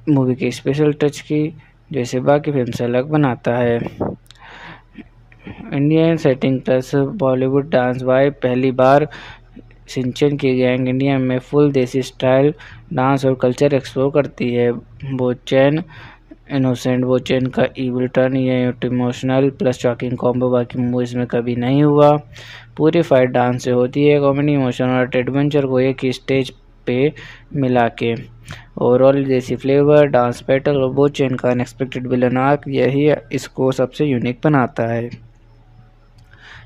मूवी के स्पेशल टच की, जैसे बाकी फिल्म से अलग बनाता है। Indian setting plus Bollywood dance vibe. पहली बार शिनचैन की गैंग इंडिया में फुल देसी स्टाइल डांस और कल्चर एक्सप्लोर करती है। बोचैन इनोसेंट बोचैन का इविल टर्न, ये इमोशनल प्लस शॉकिंग कॉम्बो बाकी मूवीज में कभी नहीं हुआ। पूरी फाइट डांस से होती है, कॉमेडी, इमोशन और एडवेंचर को एक ही स्टेज पे मिला के। ओवरऑल देसी फ्लेवर, डांस बैटल और बोचैन का अनएक्सपेक्टेड विलन आर्क, यही इसको सबसे यूनिक बनाता है।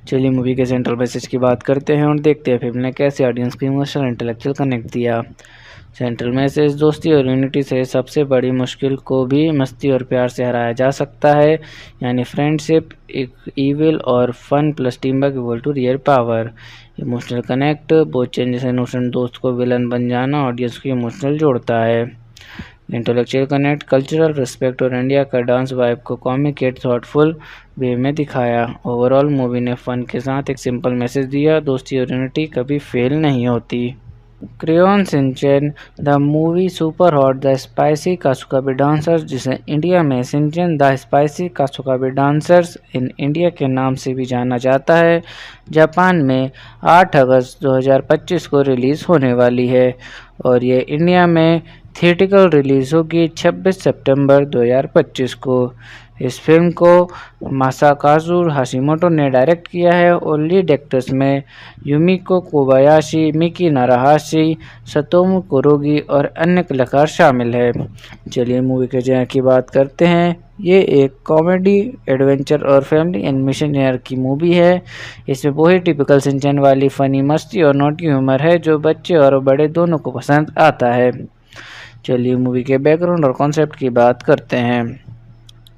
चलिए मूवी के सेंट्रल मैसेज की बात करते हैं और देखते हैं फिल्म ने कैसे ऑडियंस को इमोशनल इंटेलेक्चुअल कनेक्ट दिया। सेंट्रल मैसेज, दोस्ती और यूनिटी से सबसे बड़ी मुश्किल को भी मस्ती और प्यार से हराया जा सकता है, यानी फ्रेंडशिप इविल और fun plus team work equal to real power. Emotional connect, Bochan जैसे इनोसेंट दोस्त को विलन बन जाना ऑडियंस को इमोशनल जोड़ता है। इंटेलेक्चुअल कनेक्ट, कल्चरल रिस्पेक्ट और इंडिया का डांस वाइब को कॉमिक एट थॉटफुल वे में दिखाया। ओवरऑल मूवी ने फन के साथ एक सिंपल मैसेज दिया, दोस्ती और यूनिटी कभी फेल नहीं होती। Crayon Shinchan the movie super hot the spicy Kasukabe dancers, जिसे इंडिया में Shinchan the spicy Kasukabe dancers in India के नाम से भी जाना जाता है, जापान में 8 अगस्त 2025 को रिलीज़ होने वाली है और ये इंडिया में थिएट्रिकल रिलीज़ होगी 26 सितंबर 2025 को। इस फिल्म को मासाकाजु हाशिमोटो ने डायरेक्ट किया है और लीड एक्टर्स में युमिको कोबायाशी, मिकी नाराहाशी, सतोमु कुरुगी और अन्य कलाकार शामिल है। चलिए मूवी के जॉनर की बात करते हैं। ये एक कॉमेडी, एडवेंचर और फैमिली एनिमेशन जॉनर की मूवी है। इसमें वही टिपिकल शिनचैन वाली फनी, मस्ती और नॉटी ह्यूमर है जो बच्चे और बड़े दोनों को पसंद आता है। चलिए मूवी के बैकग्राउंड और कॉन्सेप्ट की बात करते हैं।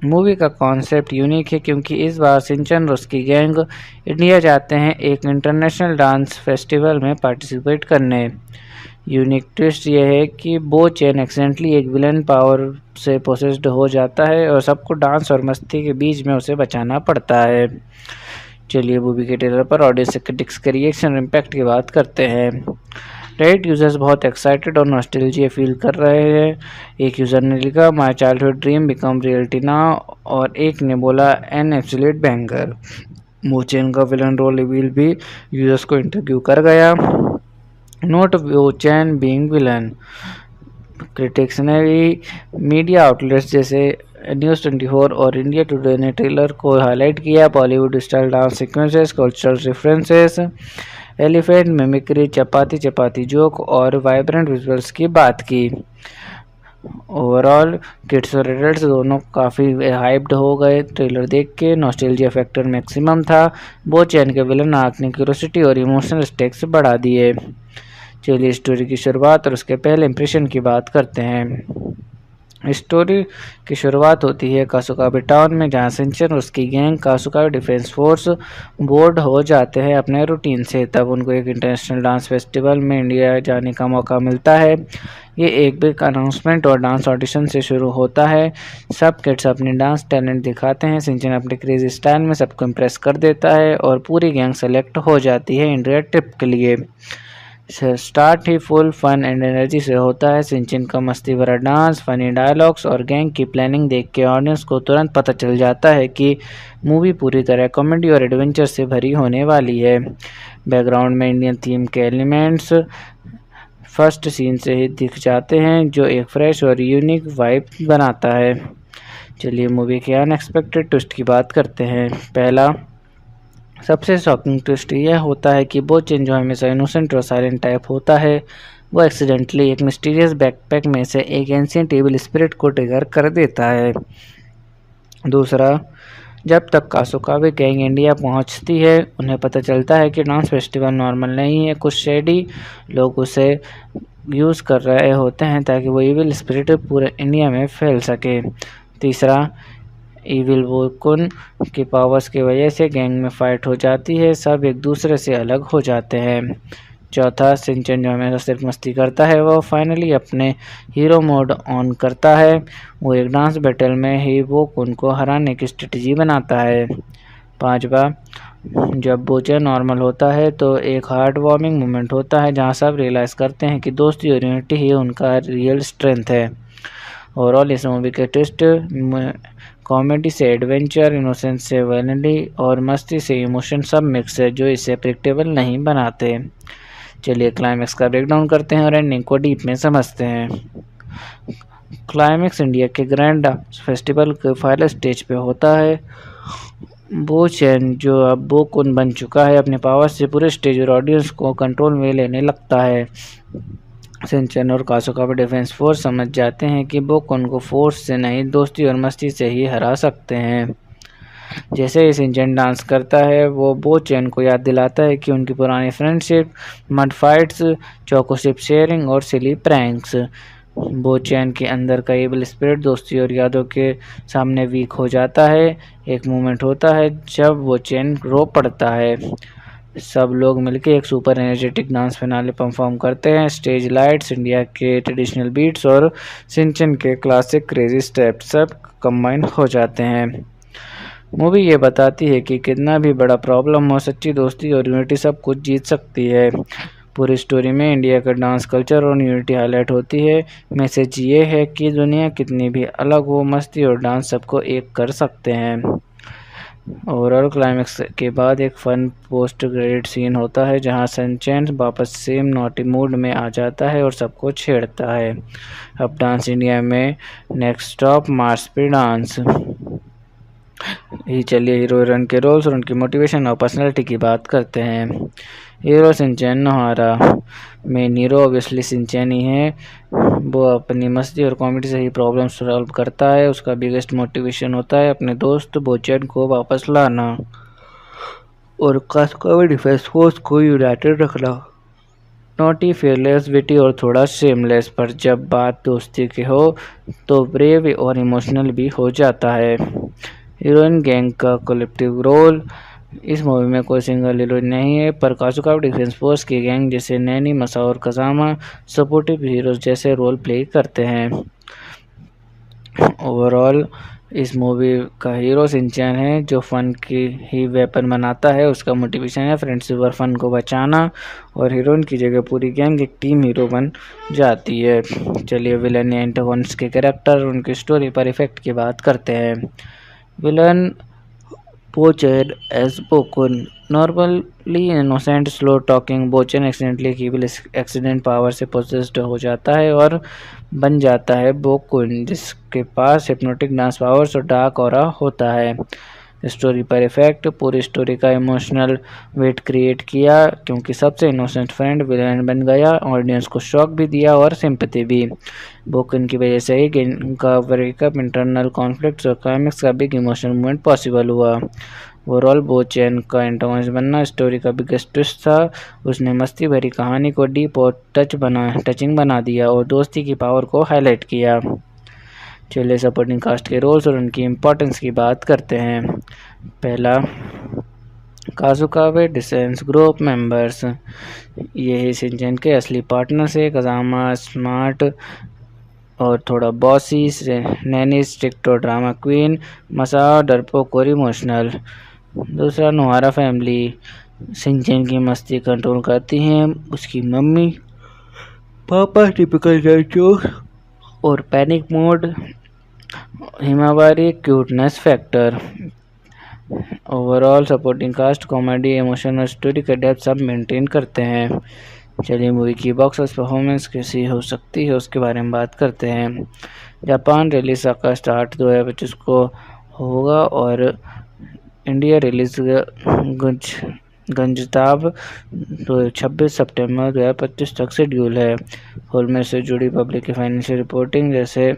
मूवी का कॉन्सेप्ट यूनिक है क्योंकि इस बार शिनचैन और उसकी गैंग इंडिया जाते हैं एक इंटरनेशनल डांस फेस्टिवल में पार्टिसिपेट करने। यूनिक ट्विस्ट यह है कि बोचैन एक्सीडेंटली एक विलन पावर से पोसेस्ड हो जाता है और सबको डांस और मस्ती के बीच में उसे बचाना पड़ता है। चलिए मूवी के ट्रेलर पर ऑडियंस क्रिटिक्स के रिएक्शन और इम्पैक्ट की बात करते हैं। रेडिट यूजर्स बहुत एक्साइटेड और नॉस्टैल्जिया फील कर रहे हैं। एक यूज़र ने लिखा, my childhood dream become reality now, और एक ने बोला, एन एब्सोल्यूट बैंगर। बोचैन का विलन रोल रिवील भी यूजर्स को इंटरव्यू कर गया। Note Bochan being villain. Critics ने भी मीडिया आउटलेट्स जैसे न्यूज़ 24 और इंडिया टुडे ने ट्रेलर को हाईलाइट किया। Bollywood style dance sequences, cultural references, elephant mimicry, chapati chapati joke और वाइब्रेंट विजुअल्स की बात की। ओवरऑल किड्स और एडल्ट्स दोनों काफ़ी हाइप्ड हो गए ट्रेलर देख के। नॉस्टैल्जिया फैक्टर मैक्सिमम था। बो चैन के विलन आर्क ने क्यूरियोसिटी और इमोशनल स्टेक्स बढ़ा दिए। चलिए स्टोरी की शुरुआत और उसके पहले इंप्रेशन की बात करते हैं। स्टोरी की शुरुआत होती है कासुकाबे टाउन में, जहां सिंचन और उसकी गैंग कासुकाबे डिफेंस फोर्स बोर्ड हो जाते हैं अपने रूटीन से। तब उनको एक इंटरनेशनल डांस फेस्टिवल में इंडिया जाने का मौका मिलता है। ये एक बिग अनाउंसमेंट और डांस ऑडिशन से शुरू होता है। सब किड्स अपनी डांस टैलेंट दिखाते हैं। सिंचन अपने क्रेजी स्टाइल में सबको इम्प्रेस कर देता है और पूरी गैंग सेलेक्ट हो जाती है इंडिया ट्रिप के लिए। स्टार्ट ही फुल फन एंड एनर्जी से होता है। सिंचन का मस्ती भरा डांस, फनी डायलॉग्स और गैंग की प्लानिंग देख के ऑडियंस को तुरंत पता चल जाता है कि मूवी पूरी तरह कॉमेडी और एडवेंचर से भरी होने वाली है। बैकग्राउंड में इंडियन थीम के एलिमेंट्स फर्स्ट सीन से ही दिख जाते हैं, जो एक फ्रेश और यूनिक वाइब बनाता है। चलिए मूवी के अनएक्सपेक्टेड ट्विस्ट की बात करते हैं। पहला सबसे शॉकिंग ट्विस्ट यह होता है कि बो चेन, जो हमेशा इनोसेंट और साइलेंट टाइप होता है, वो एक्सीडेंटली एक मिस्टीरियस बैकपैक में से एक एंशिएंट टेबल स्पिरिट को ट्रिगर कर देता है। दूसरा, जब तक कासुकाबे गैंग इंडिया पहुंचती है, उन्हें पता चलता है कि डांस फेस्टिवल नॉर्मल नहीं है। कुछ शेडी लोग उसे यूज़ कर रहे होते हैं ताकि वो इविल स्पिरिट पूरे इंडिया में फैल सके। तीसरा, इविल वोकुन की पावर्स की वजह से गैंग में फाइट हो जाती है, सब एक दूसरे से अलग हो जाते हैं। चौथा, सिंचन जो हमेशा सिर्फ मस्ती करता है, वो फाइनली अपने हीरो मोड ऑन करता है। वो एक डांस बैटल में ही वोकुन को हराने की स्ट्रेटजी बनाता है। पांचवा, जब बोचन नॉर्मल होता है तो एक हार्ट वार्मिंग मोमेंट होता है, जहां सब रियलाइज़ करते हैं कि दोस्ती और यूनिटी ही उनका रियल स्ट्रेंथ है। ओवरऑल इस मूवी के ट्विस्ट कॉमेडी से एडवेंचर, इनोसेंस से वैलिडी और मस्ती से इमोशन सब मिक्स है, जो इसे प्रेडिक्टेबल नहीं बनाते। चलिए क्लाइमैक्स का ब्रेकडाउन करते हैं और एंडिंग को डीप में समझते हैं। क्लाइमैक्स इंडिया के ग्रैंड फेस्टिवल के फाइनल स्टेज पे होता है। बो चैन, जो अब बो कुन बन चुका है, अपने पावर से पूरे स्टेज और ऑडियंस को कंट्रोल में लेने लगता है। सिंचन और कासुकाबे डिफेंस फोर्स समझ जाते हैं कि बो कुन को फोर्स से नहीं, दोस्ती और मस्ती से ही हरा सकते हैं। जैसे ही सिंचन डांस करता है, वो बो चैन को याद दिलाता है कि उनकी पुरानी फ्रेंडशिप, मड फाइट्स, चोकोशिप शेयरिंग और सिली प्रैंक्स। बो चैन के अंदर का एबल स्पिरिट दोस्ती और यादों के सामने वीक हो जाता है। एक मोमेंट होता है जब वो चैन रो पड़ता है। सब लोग मिलकर एक super energetic dance finale perform करते हैं। स्टेज लाइट्स, इंडिया के ट्रेडिशनल बीट्स और सिंचन के क्लासिक क्रेजी स्टेप्स सब कंबाइन हो जाते हैं। मूवी ये बताती है कि कितना भी बड़ा प्रॉब्लम हो, सच्ची दोस्ती और यूनिटी सब कुछ जीत सकती है। पूरी स्टोरी में इंडिया का डांस कल्चर और यूनिटी हाईलाइट होती है। मैसेज ये है कि दुनिया कितनी भी अलग हो, मस्ती और डांस सबको एक कर सकते हैं। ओवरऑल क्लाइमैक्स के बाद एक फन पोस्ट क्रेडिट सीन होता है, जहां सनचैन वापस सेम नॉटी मूड में आ जाता है और सबको छेड़ता है। अब डांस इंडिया में नेक्स्ट स्टॉप मार्स पे डांस। चलिए हीरो हीरोइन के रोल्स और उनकी मोटिवेशन और पर्सनैलिटी की बात करते हैं। Hero Shinchan Nohara. Main hero obviously Shinchan ही है। वो अपनी मस्ती और कॉमेडी से ही प्रॉब्लम सॉल्व करता है। उसका बिगेस्ट मोटिवेशन होता है अपने दोस्त बोचैन को वापस लाना और कासुकाबे डिफेंस फोर्स को यूनाइटेड रखना। नॉटी, फेयरलेस, विटी और थोड़ा शेमलेस, पर जब बात दोस्ती की हो तो ब्रेव और इमोशनल भी हो जाता है। हीरोइन गैंग का कलेक्टिव रोल। इस मूवी में कोई सिंगल हीरोइन नहीं है, पर कासुकाबे डिफेंस फोर्स की गैंग जैसे नैनी, मसा और कजामा सपोर्टिव हीरोज जैसे रोल प्ले करते हैं। ओवरऑल इस मूवी का हीरो सिंचैन है, जो फन की ही वेपन बनाता है। उसका मोटिवेशन है फ्रेंडशिप और फन को बचाना, और हीरोइन की जगह पूरी गैंग एक टीम हीरो बन जाती है। चलिए विलन या एंटागोनिस्ट के कैरेक्टर, उनकी स्टोरी पर इफेक्ट की बात करते हैं। Villain Bochan as Bokun. Normally innocent, slow talking Bochan accidentally कीविल एक्सीडेंट पावर से पोसेस्ड हो जाता है और बन जाता है बोकुन, जिसके पास हिप्नोटिक डांस पावर्स और डार्क ऑरा होता है। स्टोरी पर इफेक्ट, पूरी स्टोरी का इमोशनल वेट क्रिएट किया क्योंकि सबसे इनोसेंट फ्रेंड विलेन बन गया, ऑडियंस को शॉक भी दिया और सिंपैथी भी। बोकन की वजह से ही का ब्रेकअप, इंटरनल कॉन्फ्लिक्ट्स और क्लाइमेक्स का बिग इमोशनल मूवमेंट पॉसिबल हुआ। ओवरऑल बो चैन का एंटागोनिस्ट बनना स्टोरी का बिगेस्ट ट्विस्ट था। उसने मस्ती भरी कहानी को डीप और टचिंग बना दिया और दोस्ती की पावर को हाईलाइट किया। चलिए सपोर्टिंग कास्ट के रोल्स और उनकी इम्पोर्टेंस की बात करते हैं। पहला, काजुकावे डिसेंस ग्रुप मेंबर्स। ये शिनचैन के असली पार्टनर्स है। कजामा स्मार्ट और थोड़ा बॉसी, नैनी स्ट्रिक्ट और ड्रामा क्वीन, मसाओ डरपोक और इमोशनल। दूसरा, नोहारा फैमिली। शिनचैन की मस्ती कंट्रोल करती हैं उसकी मम्मी, पापा टिपिकल जोक और panic mode, Himawari cuteness factor. Overall supporting cast comedy, emotion और स्टोरी का डेप्थ सब मेंटेन करते हैं। चलिए मूवी की बॉक्स ऑफिस परफॉर्मेंस कैसी हो सकती है उसके बारे में बात करते हैं। जापान रिलीज का स्टार्ट 2025 को होगा और इंडिया रिलीज गंजताब 26 सितंबर 2025 तक शेड्यूल है। फिल्म से जुड़ी पब्लिक की फाइनेंशियल रिपोर्टिंग जैसे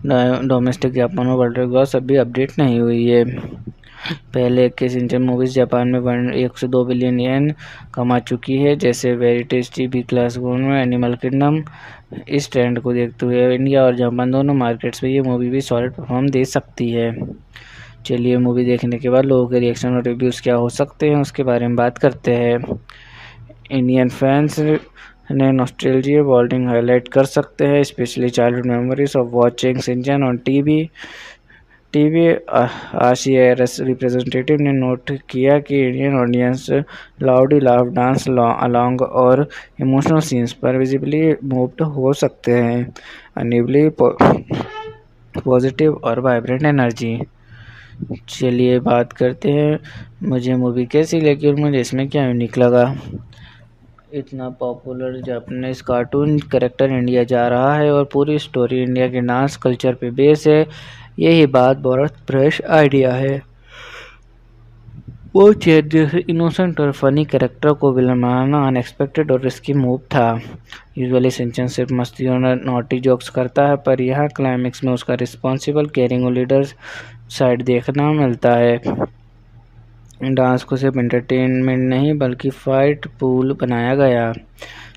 डोमेस्टिक जापान और वर्ल्ड ग्रॉस अभी अपडेट नहीं हुई है। पहले के शिनचैन मूवीज जापान में 1 से 2 बिलियन येन कमा चुकी है, जैसे वेरी टेस्टी, बी क्लास में एनिमल किंगडम। इस ट्रेंड को देखते हुए इंडिया और जापान दोनों मार्केट्स में ये मूवी भी सॉलिड परफॉर्म दे सकती है। चलिए मूवी देखने के बाद लोगों के रिएक्शन और रिव्यूज़ क्या हो सकते हैं उसके बारे में बात करते हैं। इंडियन फैंस ने नॉस्टैल्जिया बॉन्डिंग हाईलाइट कर सकते हैं, specially childhood memories of watching Shinchan on TV. आशियारस रिप्रेजेंटेटिव ने नोट किया कि Indian audience loudly laugh, dance along और इमोशनल सीन्स पर विजिबली मूव्ड हो सकते हैं। अनेबली पॉजिटिव और वाइब्रेंट एनर्जी। चलिए बात करते हैं मुझे मूवी कैसी लगी और मुझे इसमें क्या यूनिक लगा। इतना popular Japanese cartoon character India जा रहा है और पूरी स्टोरी इंडिया के डांस कल्चर पे बेस है। यही बात बहुत फ्रेश आइडिया है। वो चेत जैसे इनोसेंट और फनी कैरेक्टर को विलन बनाना अनएक्सपेक्टेड और रिस्की मूव था। यूजुअली शिनचैन सिर्फ मस्ती और नॉटी जोक्स करता है, पर यहाँ क्लाइमेक्स में उसका रिस्पॉन्सिबल, केयरिंग और लीडर साइड देखना मिलता है। डांस को सिर्फ एंटरटेनमेंट नहीं बल्कि फाइट पूल बनाया गया।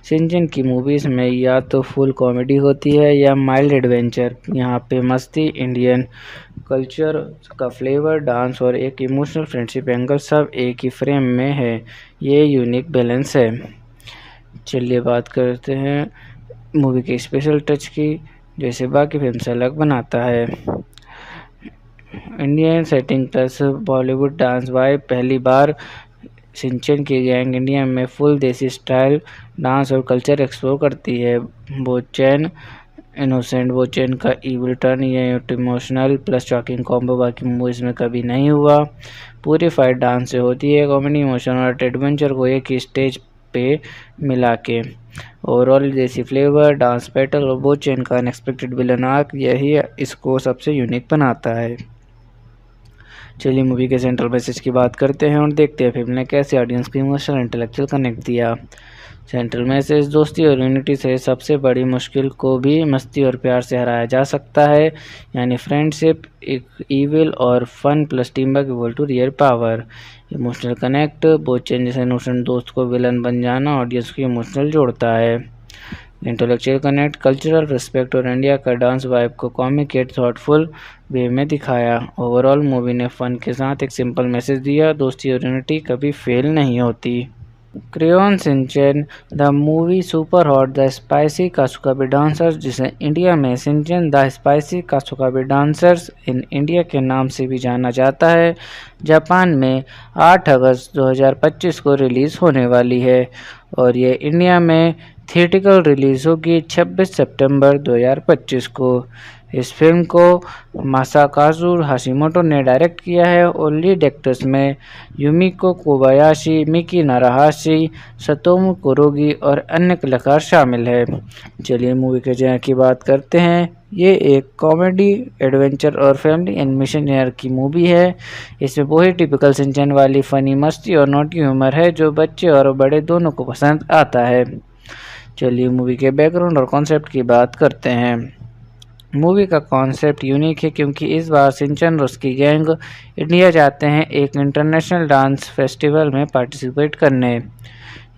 शिनचैन की मूवीज़ में या तो फुल कॉमेडी होती है या माइल्ड एडवेंचर। यहाँ पे मस्ती, इंडियन कल्चर का फ्लेवर, डांस और एक इमोशनल फ्रेंडशिप एंगल सब एक ही फ्रेम में है। ये यूनिक बैलेंस है। चलिए बात करते हैं मूवी के स्पेशल टच की, जैसे बाकी फिल्म से अलग बनाता है। Indian setting plus Bollywood dance vibe. पहली बार शिनचैन की गैंग इंडिया में फुल देसी स्टाइल डांस और कल्चर एक्सप्लोर करती है। बोचैन इनोसेंट बोचैन का इविल टर्न, ये इमोशनल प्लस शॉकिंग कॉम्बो बाकी मूवीज़ में कभी नहीं हुआ। पूरी फाइट डांस से होती है, कॉमेडी, इमोशन और एडवेंचर को एक ही स्टेज पे मिला के। ओवरऑल देसी फ्लेवर, डांस बैटल और बोचैन का अनएक्सपेक्टेड विलन आर्क, यही इसको सबसे यूनिक बनाता है। चलिए मूवी के सेंट्रल मैसेज की बात करते हैं और देखते हैं फिल्म ने कैसे ऑडियंस को इमोशनल इंटेलेक्चुअल कनेक्ट दिया। सेंट्रल मैसेज, दोस्ती और यूनिटी से सबसे बड़ी मुश्किल को भी मस्ती और प्यार से हराया जा सकता है, यानी फ्रेंडशिप इविल और fun plus team work equal to real power. Emotional connect, Bochan जैसे इनोसेंट दोस्त को विलन बन जाना ऑडियंस को इमोशनल जोड़ता है। इंटेलेक्चुअल कनेक्ट, कल्चरल रिस्पेक्ट और इंडिया का डांस वाइब को कॉमिक एट थॉटफुल वे में दिखाया। ओवरऑल मूवी ने फन के साथ एक सिंपल मैसेज दिया, दोस्ती और यूनिटी कभी फेल नहीं होती। Crayon Shinchan the movie super hot the spicy Kasukabe dancers, जिसे इंडिया में Shinchan the spicy Kasukabe dancers in India के नाम से भी जाना जाता है, जापान में 8 अगस्त 2025 को रिलीज़ होने वाली है और ये इंडिया में थिएटिकल रिलीज़ होगी 26 सितंबर 2025 को। इस फिल्म को मासाकाजु हाशिमोटो ने डायरेक्ट किया है और लीड एक्टर्स में युमिको कोबायाशी, मिकी नाराहाशी, सतोमु कुरुगी और अन्य कलाकार शामिल है। चलिए मूवी के जॉनर की बात करते हैं। ये एक कॉमेडी, एडवेंचर और फैमिली एनिमेशन जॉनर की मूवी है। इसमें वही टिपिकल सिंचन वाली फनी मस्ती और नोटी ह्यूमर है जो बच्चे और बड़े दोनों को पसंद आता है। चलिए मूवी के बैकग्राउंड और कॉन्सेप्ट की बात करते हैं। मूवी का कॉन्सेप्ट यूनिक है क्योंकि इस बार सिंचन और उसकी गैंग इंडिया जाते हैं एक इंटरनेशनल डांस फेस्टिवल में पार्टिसिपेट करने।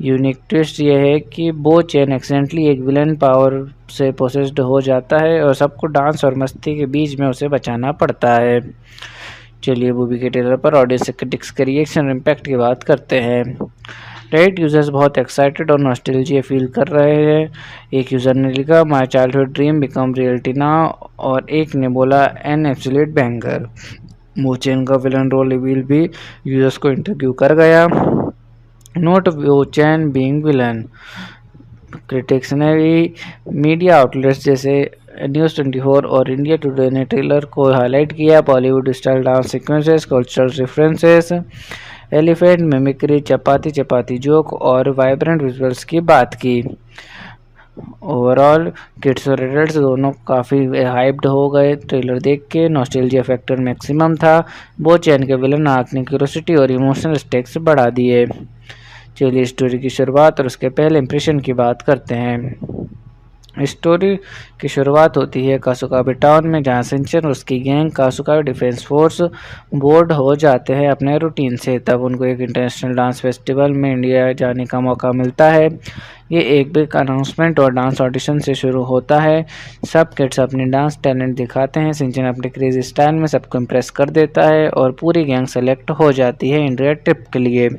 यूनिक ट्विस्ट यह है कि बो चैन एक्सीडेंटली एक विलन पावर से पोसेस्ड हो जाता है और सबको डांस और मस्ती के बीच में उसे बचाना पड़ता है। चलिए मूवी के ट्रेलर पर ऑडियंस क्रिटिक्स के रिएक्शन और इम्पैक्ट की बात करते हैं। रेडिट यूजर्स बहुत एक्साइटेड और नॉस्टैल्जिया फील कर रहे हैं। एक यूज़र ने लिखा my childhood dream become reality now और एक ने बोला एन एब्सोल्यूट बैंगर। बो चैन का विलन रोल रिवील भी यूजर्स को इंटरव्यू कर गया। नोट बो चैन बीइंग विलन। क्रिटिक्स ने भी मीडिया आउटलेट्स जैसे न्यूज़ 24 और इंडिया टुडे ने ट्रेलर को हाईलाइट किया। Bollywood style dance sequences, cultural references, elephant mimicry, chapati chapati joke और वाइब्रेंट विजुअल्स की बात की। ओवरऑल किड्स और एडल्ट्स दोनों काफ़ी हाइप्ड हो गए ट्रेलर देख के। नॉस्टैल्जिया फैक्टर मैक्सिमम था। बो चैन के विलन आंख ने क्यूरियोसिटी और इमोशनल स्टेक्स बढ़ा दिए। चलिए स्टोरी की शुरुआत और उसके पहले इंप्रेशन की बात करते हैं। स्टोरी की शुरुआत होती है कासुकाबे टाउन में, जहां सिंचन और उसकी गैंग कासुकाबे डिफेंस फोर्स बोर्ड हो जाते हैं अपने रूटीन से। तब उनको एक इंटरनेशनल डांस फेस्टिवल में इंडिया जाने का मौका मिलता है। ये एक बिग अनाउंसमेंट और डांस ऑडिशन से शुरू होता है। सब किड्स अपने डांस टैलेंट दिखाते हैं। सिंचन अपने क्रेजी स्टाइल में सबको इम्प्रेस कर देता है और पूरी गैंग सेलेक्ट हो जाती है इंडिया ट्रिप के लिए।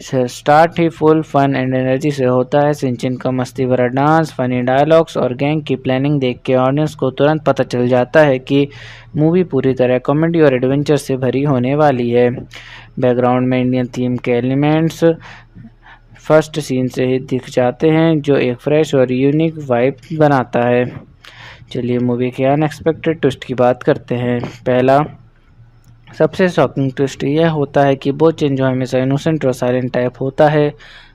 स्टार्ट ही फुल फन एंड एनर्जी से होता है। सिंचन का मस्ती भरा डांस, फनी डायलॉग्स और गैंग की प्लानिंग देख के ऑडियंस को तुरंत पता चल जाता है कि मूवी पूरी तरह कॉमेडी और एडवेंचर से भरी होने वाली है। बैकग्राउंड में इंडियन थीम के एलिमेंट्स फर्स्ट सीन से ही दिख जाते हैं जो एक फ्रेश और यूनिक वाइब बनाता है। चलिए मूवी के अनएक्सपेक्टेड ट्विस्ट की बात करते हैं। पहला सबसे शॉकिंग ट्विस्ट यह होता है कि बो चैन जो हमेशा इनोसेंट और साइलेंट टाइप होता है,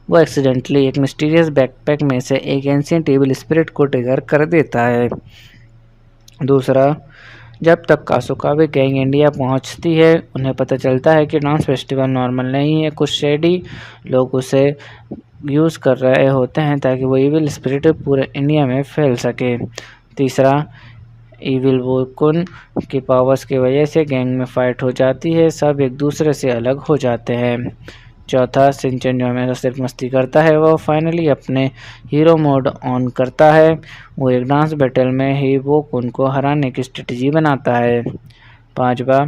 वो एक्सीडेंटली एक मिस्टीरियस बैकपैक में से एक एंशिएंट एविल स्पिरिट को ट्रिगर कर देता है। दूसरा, जब तक कासुकाबे गैंग इंडिया पहुंचती है, उन्हें पता चलता है कि डांस फेस्टिवल नॉर्मल नहीं है। कुछ शेडी लोग उसे यूज़ कर रहे होते हैं ताकि वो एविल स्पिरिट पूरे इंडिया में फैल सके। तीसरा, इविल वोकुन की पावर्स की वजह से गैंग में फाइट हो जाती है, सब एक दूसरे से अलग हो जाते हैं। चौथा, सिंचन जो हमेशा सिर्फ मस्ती करता है, वो फाइनली अपने हीरो मोड ऑन करता है। वो एक डांस बैटल में ही वोकुन को हराने की स्ट्रेटजी बनाता है। पांचवा,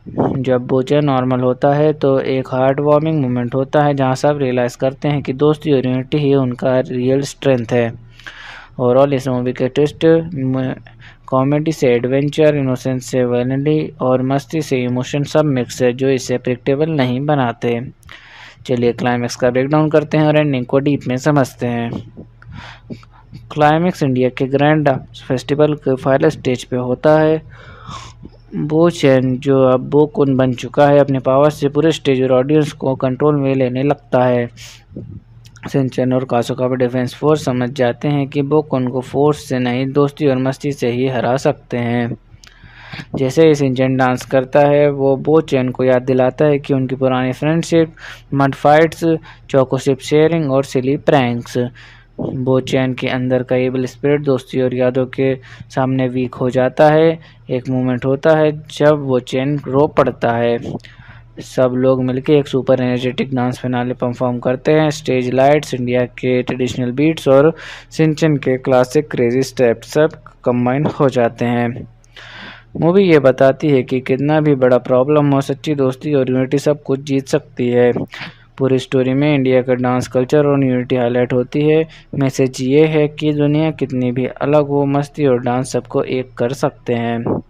जब बोचा नॉर्मल होता है तो एक हार्ट वार्मिंग मोमेंट होता है जहां सब रियलाइज़ करते हैं कि दोस्ती और यूनिटी ही उनका रियल स्ट्रेंथ है। ओवरऑल इस मूवी के ट्विस्ट कॉमेडी से एडवेंचर, इनोसेंस से वैलिडी और मस्ती से इमोशन सब मिक्स है जो इसे प्रेडिक्टेबल नहीं बनाते। चलिए क्लाइमैक्स का ब्रेकडाउन करते हैं और एंडिंग को डीप में समझते हैं। क्लाइमैक्स इंडिया के ग्रैंड फेस्टिवल के फाइनल स्टेज पे होता है। बो चैन जो अब बो कुन बन चुका है, अपने पावर से पूरे स्टेज और ऑडियंस को कंट्रोल में लेने लगता है। सिंचन और कासुकाबे डिफेंस फोर्स समझ जाते हैं कि बो कुन को फोर्स से नहीं, दोस्ती और मस्ती से ही हरा सकते हैं। जैसे ही सिंचन डांस करता है, वो बो चैन को याद दिलाता है कि उनकी पुरानी फ्रेंडशिप, मड फाइट्स, चोकोशिप शेयरिंग और सिली प्रैंक्स। बो चैन के अंदर का एविल स्पिरिट दोस्ती और यादों के सामने वीक हो जाता है। एक मोमेंट होता है जब वो चैन रो पड़ता है। सब लोग मिलकर एक super energetic dance finale perform करते हैं। स्टेज लाइट्स, इंडिया के ट्रेडिशनल बीट्स और सिंचन के क्लासिक क्रेजी स्टेप्स सब कंबाइन हो जाते हैं। मूवी ये बताती है कि कितना भी बड़ा प्रॉब्लम हो, सच्ची दोस्ती और यूनिटी सब कुछ जीत सकती है। पूरी स्टोरी में इंडिया का डांस कल्चर और यूनिटी हाईलाइट होती है। मैसेज ये है कि दुनिया कितनी भी अलग हो, मस्ती और डांस सबको एक कर सकते हैं।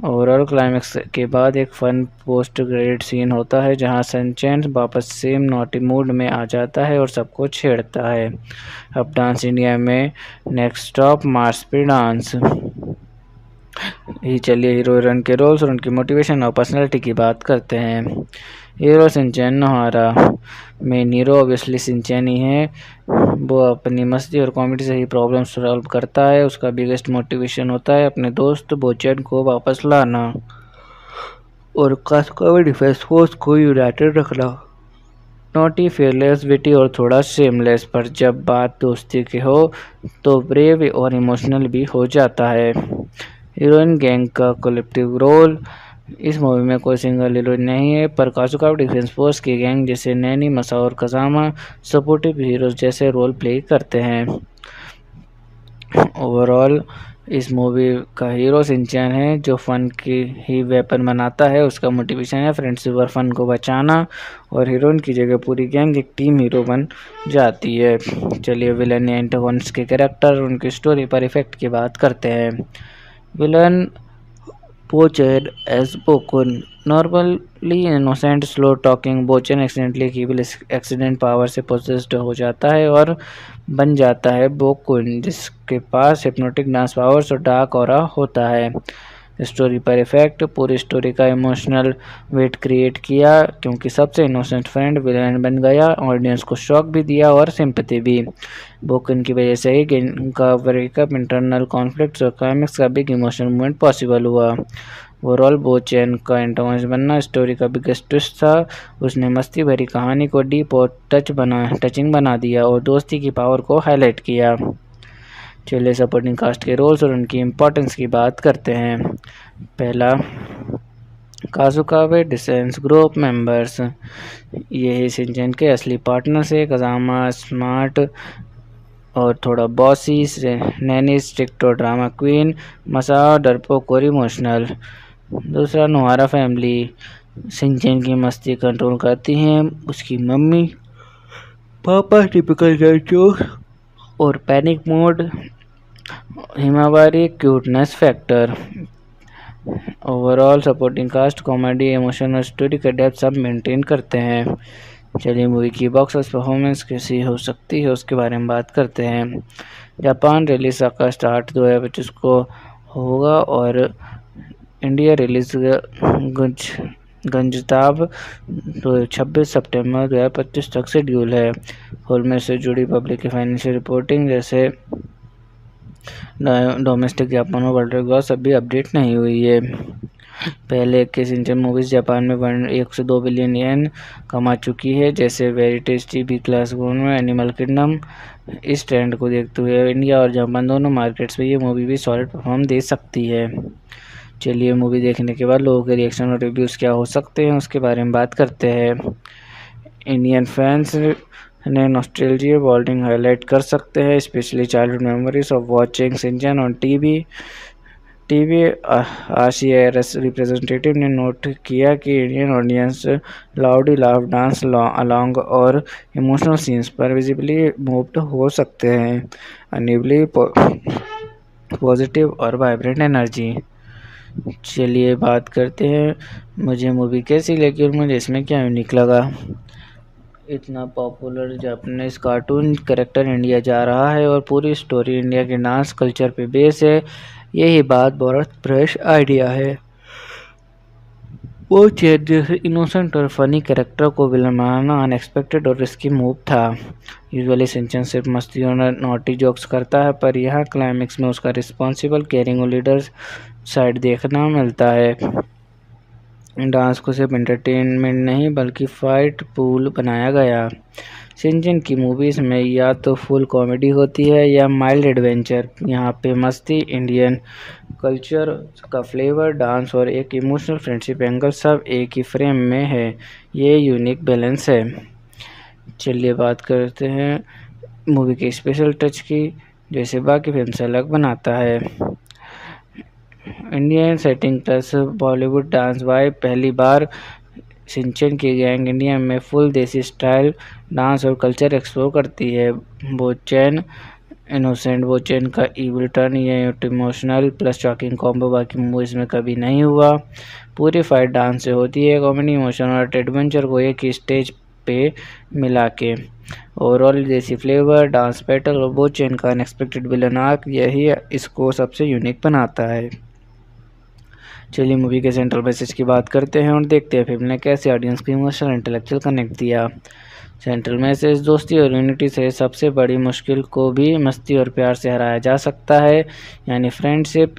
ओवरऑल क्लाइमैक्स के बाद एक फन पोस्ट क्रेडिट सीन होता है जहां सनचैन वापस सेम नॉटी मूड में आ जाता है और सबको छेड़ता है। अब डांस इंडिया में नेक्स्ट स्टॉप मार्स पे डांस। ही चलिए हीरो हीरोइन के रोल्स और उनकी मोटिवेशन और पर्सनैलिटी की बात करते हैं। Hero Shinchan Nohara. Main hero obviously Shinchan ही है। वो अपनी मस्ती और कॉमेडी से ही प्रॉब्लम सॉल्व करता है। उसका बिगेस्ट मोटिवेशन होता है अपने दोस्त बोचैन को वापस लाना और कास्कोवे डिफेंस फोर्स को यूनाइटेड रखना। नॉटी, फेयरलेस, विटी और थोड़ा शेमलेस, पर जब बात दोस्ती की हो तो ब्रेव और इमोशनल भी हो जाता है। हीरोइन गैंग का कलेक्टिव रोल। इस मूवी में कोई सिंगल हीरोइन नहीं है, पर काजुका डिफेंस फोर्स की गैंग जैसे नैनी, मसा और कजामा सपोर्टिव हीरोज जैसे रोल प्ले करते हैं। ओवरऑल इस मूवी का हीरो शिनचैन है, जो फन की ही वेपन बनाता है। उसका मोटिवेशन है फ्रेंडशिप और फन को बचाना, और हीरोइन की जगह पूरी गैंग एक टीम हीरो बन जाती है। चलिए विलन या एंटागोनिस्ट के कैरेक्टर, उनकी स्टोरी पर इफेक्ट की बात करते हैं। Villain Bochen as Bokun. Normally innocent slow talking Bochan accidentally कीविल एक्सीडेंट पावर से पोजेस्ड हो जाता है और बन जाता है बोकुन, जिसके पास हिप्नोटिक डांस पावर्स और डार्क ऑरा होता है। स्टोरी पर इफेक्ट। पूरी स्टोरी का इमोशनल वेट क्रिएट किया, क्योंकि सबसे इनोसेंट फ्रेंड विलेन बन गया, ऑडियंस को शॉक भी दिया और सिंपैथी भी। बोकन की वजह से ही गेम का ब्रेकअप, इंटरनल कॉन्फ्लिक्ट्स और क्लाइमेक्स का बिग इमोशनल मूवमेंट पॉसिबल हुआ। ओवरऑल बोचैन का एंटागोनिस्ट बनना स्टोरी का बिगेस्ट ट्विस्ट था। उसने मस्ती भरी कहानी को डीप और टचिंग बना दिया और दोस्ती की पावर को हाईलाइट किया। चलिए सपोर्टिंग कास्ट के रोल्स और उनकी इम्पोर्टेंस की बात करते हैं। पहला, काजुकावे डिसेंस ग्रुप मेंबर्स। ये शिनचैन के असली पार्टनर्स है। कजामा स्मार्ट और थोड़ा बॉसी, नैनी स्ट्रिक्ट और ड्रामा क्वीन, मसा डरपोक और इमोशनल। दूसरा, नोहारा फैमिली। शिनचैन की मस्ती कंट्रोल करती हैं उसकी मम्मी, पापा टिपिकल जोक और panic mode, Himawari cuteness factor. Overall supporting cast comedy, emotion और स्टोरी का डेप्थ सब मेंटेन करते हैं। चलिए मूवी की बॉक्स ऑफिस परफॉर्मेंस कैसी हो सकती है उसके बारे में बात करते हैं। जापान रिलीज का स्टार्ट 2025 को होगा और इंडिया रिलीज गंजताब 26 सितंबर 2025 तक शेड्यूल है। फिल्म से जुड़ी पब्लिक की फाइनेंशियल रिपोर्टिंग जैसे डोमेस्टिक जापान और वर्ल्ड ग्रॉस अभी अपडेट नहीं हुई है। पहले के शिनचैन मूवीज जापान में 1 से 2 बिलियन येन कमा चुकी है, जैसे वेरी टेस्टी, बी क्लास में एनिमल किंगडम। इस ट्रेंड को देखते हुए इंडिया और जापान दोनों मार्केट्स में ये मूवी भी सॉलिड परफॉर्म दे सकती है। चलिए मूवी देखने के बाद लोगों के रिएक्शन और रिव्यूज़ क्या हो सकते हैं उसके बारे में बात करते हैं। इंडियन फैंस ने नॉस्टैल्जिया बॉन्डिंग हाईलाइट कर सकते हैं, specially childhood memories of watching Shinchan on TV. RCIRS representative ने नोट किया कि Indian audience loudly laugh, dance along और इमोशनल सीन्स पर विजिबली मूव्ड हो सकते हैं। अनेबली पॉजिटिव और वाइब्रेंट एनर्जी। चलिए बात करते हैं मुझे मूवी कैसी लगी और मुझे इसमें क्या यूनिक लगा। इतना popular Japanese cartoon character India जा रहा है और पूरी स्टोरी इंडिया के डांस कल्चर पे बेस है। यही बात बहुत फ्रेश आइडिया है। वो चेत जैसे इनोसेंट और फनी कैरेक्टर को विलन बनाना अनएक्सपेक्टेड और रिस्की मूव था। यूजुअली शिनचैन सिर्फ मस्ती और नॉटी जोक्स करता है, पर यहाँ क्लाइमेक्स में उसका रिस्पॉन्सिबल, केयरिंग और लीडर साइड देखना मिलता है। डांस को सिर्फ एंटरटेनमेंट नहीं बल्कि फाइट पूल बनाया गया। शिनचैन की मूवीज़ में या तो फुल कॉमेडी होती है या माइल्ड एडवेंचर। यहाँ पे मस्ती, इंडियन कल्चर का फ्लेवर, डांस और एक इमोशनल फ्रेंडशिप एंगल सब एक ही फ्रेम में है। ये यूनिक बैलेंस है। चलिए बात करते हैं मूवी के स्पेशल टच की, जैसे बाकी फिल्म से अलग बनाता है। Indian setting plus Bollywood dance vibe. पहली बार शिनचैन की गैंग इंडिया में फुल देसी स्टाइल डांस और कल्चर एक्सप्लोर करती है। बोचैन इनोसेंट बोचैन का इविल टर्न, ये इमोशनल प्लस शॉकिंग कॉम्बो बाकी मूवीज में कभी नहीं हुआ। पूरी फाइट डांस से होती है, कॉमेडी, इमोशन और एडवेंचर को एक ही स्टेज पे मिला के। ओवरऑल देसी फ्लेवर, डांस बैटल और बोचैन का अनएक्सपेक्टेड विलन आर्क, यही इसको सबसे यूनिक बनाता है। चलिए मूवी के सेंट्रल मैसेज की बात करते हैं और देखते हैं फिल्म ने कैसे ऑडियंस को इमोशनल इंटेलेक्चुअल कनेक्ट दिया। सेंट्रल मैसेज: दोस्ती और यूनिटी से सबसे बड़ी मुश्किल को भी मस्ती और प्यार से हराया जा सकता है, यानी फ्रेंडशिप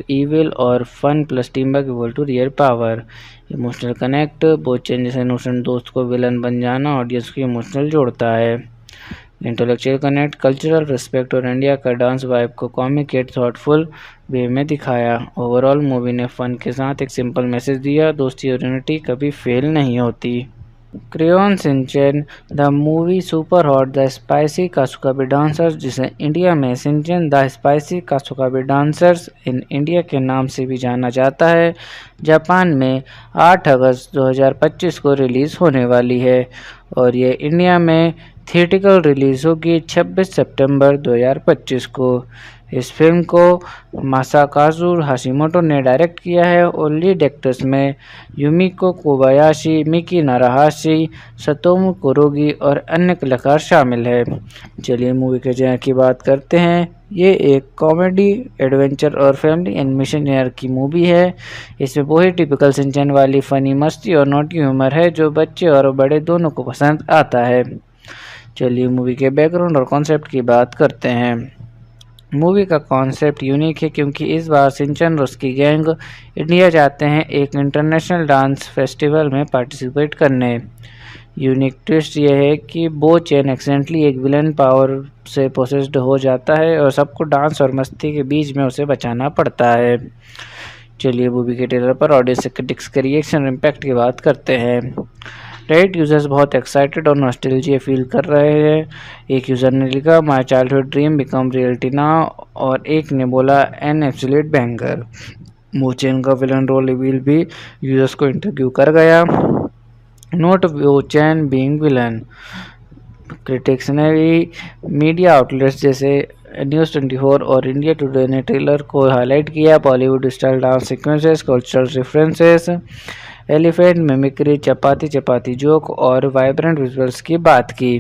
इविल और fun plus team work equal to real power. Emotional connect: both changes innocent दोस्त को विलन बन जाना ऑडियंस को इमोशनल जोड़ता है। इंटेलेक्चुअल कनेक्ट: कल्चरल रिस्पेक्ट और इंडिया का डांस वाइब को कॉमिक एट थॉटफुल वे में दिखाया। ओवरऑल मूवी ने फन के साथ एक सिंपल मैसेज दिया, दोस्ती और यूनिटी कभी फेल नहीं होती। Crayon Shinchan the movie super hot the spicy Kasukabe dancers, जिसे इंडिया में Shinchan the spicy Kasukabe dancers in India के नाम से भी जाना जाता है, जापान में 8 अगस्त 2025 को रिलीज़ होने वाली है और ये इंडिया में थिएटिकल रिलीज़ होगी 26 सितंबर 2025 को। इस फिल्म को मासाकाजु हाशिमोटो ने डायरेक्ट किया है और लीड एक्टर्स में युमिको कोबायाशी, मिकी नाराहाशी, सतोमु कुरुगी और अन्य कलाकार शामिल है। चलिए मूवी के जॉनर की बात करते हैं। ये एक कॉमेडी, एडवेंचर और फैमिली एनिमेशन जॉनर की मूवी है। इसमें वही टिपिकल शिनचैन वाली फनी मस्ती और नोटी ह्यूमर है जो बच्चे और बड़े दोनों को पसंद आता है। चलिए मूवी के बैकग्राउंड और कॉन्सेप्ट की बात करते हैं। मूवी का कॉन्सेप्ट यूनिक है क्योंकि इस बार शिनचैन और उसकी गैंग इंडिया जाते हैं एक इंटरनेशनल डांस फेस्टिवल में पार्टिसिपेट करने। यूनिक ट्विस्ट यह है कि बो चैन एक्सीडेंटली एक विलन पावर से पोसेस्ड हो जाता है और सबको डांस और मस्ती के बीच में उसे बचाना पड़ता है। चलिए मूवी के ट्रेलर पर ऑडियंस क्रिटिक्स के रिएक्शन और इम्पैक्ट की बात करते हैं। रेडिट यूजर्स बहुत एक्साइटेड और नॉस्टैल्जिया फील कर रहे हैं। एक यूज़र ने लिखा my childhood dream become reality now और एक ने बोला एन एब्सोल्यूट बैंगर। बो चैन का विलन रोल रिवील भी यूजर्स को इंटरव्यू कर गया। नोट बो चैन बीइंग विलन। क्रिटिक्स ने भी मीडिया आउटलेट्स जैसे न्यूज़ 24 और इंडिया टुडे ने ट्रेलर को हाईलाइट किया। Bollywood style dance sequences, cultural references, elephant mimicry, chapati chapati joke और वाइब्रेंट विजुअल्स की बात की।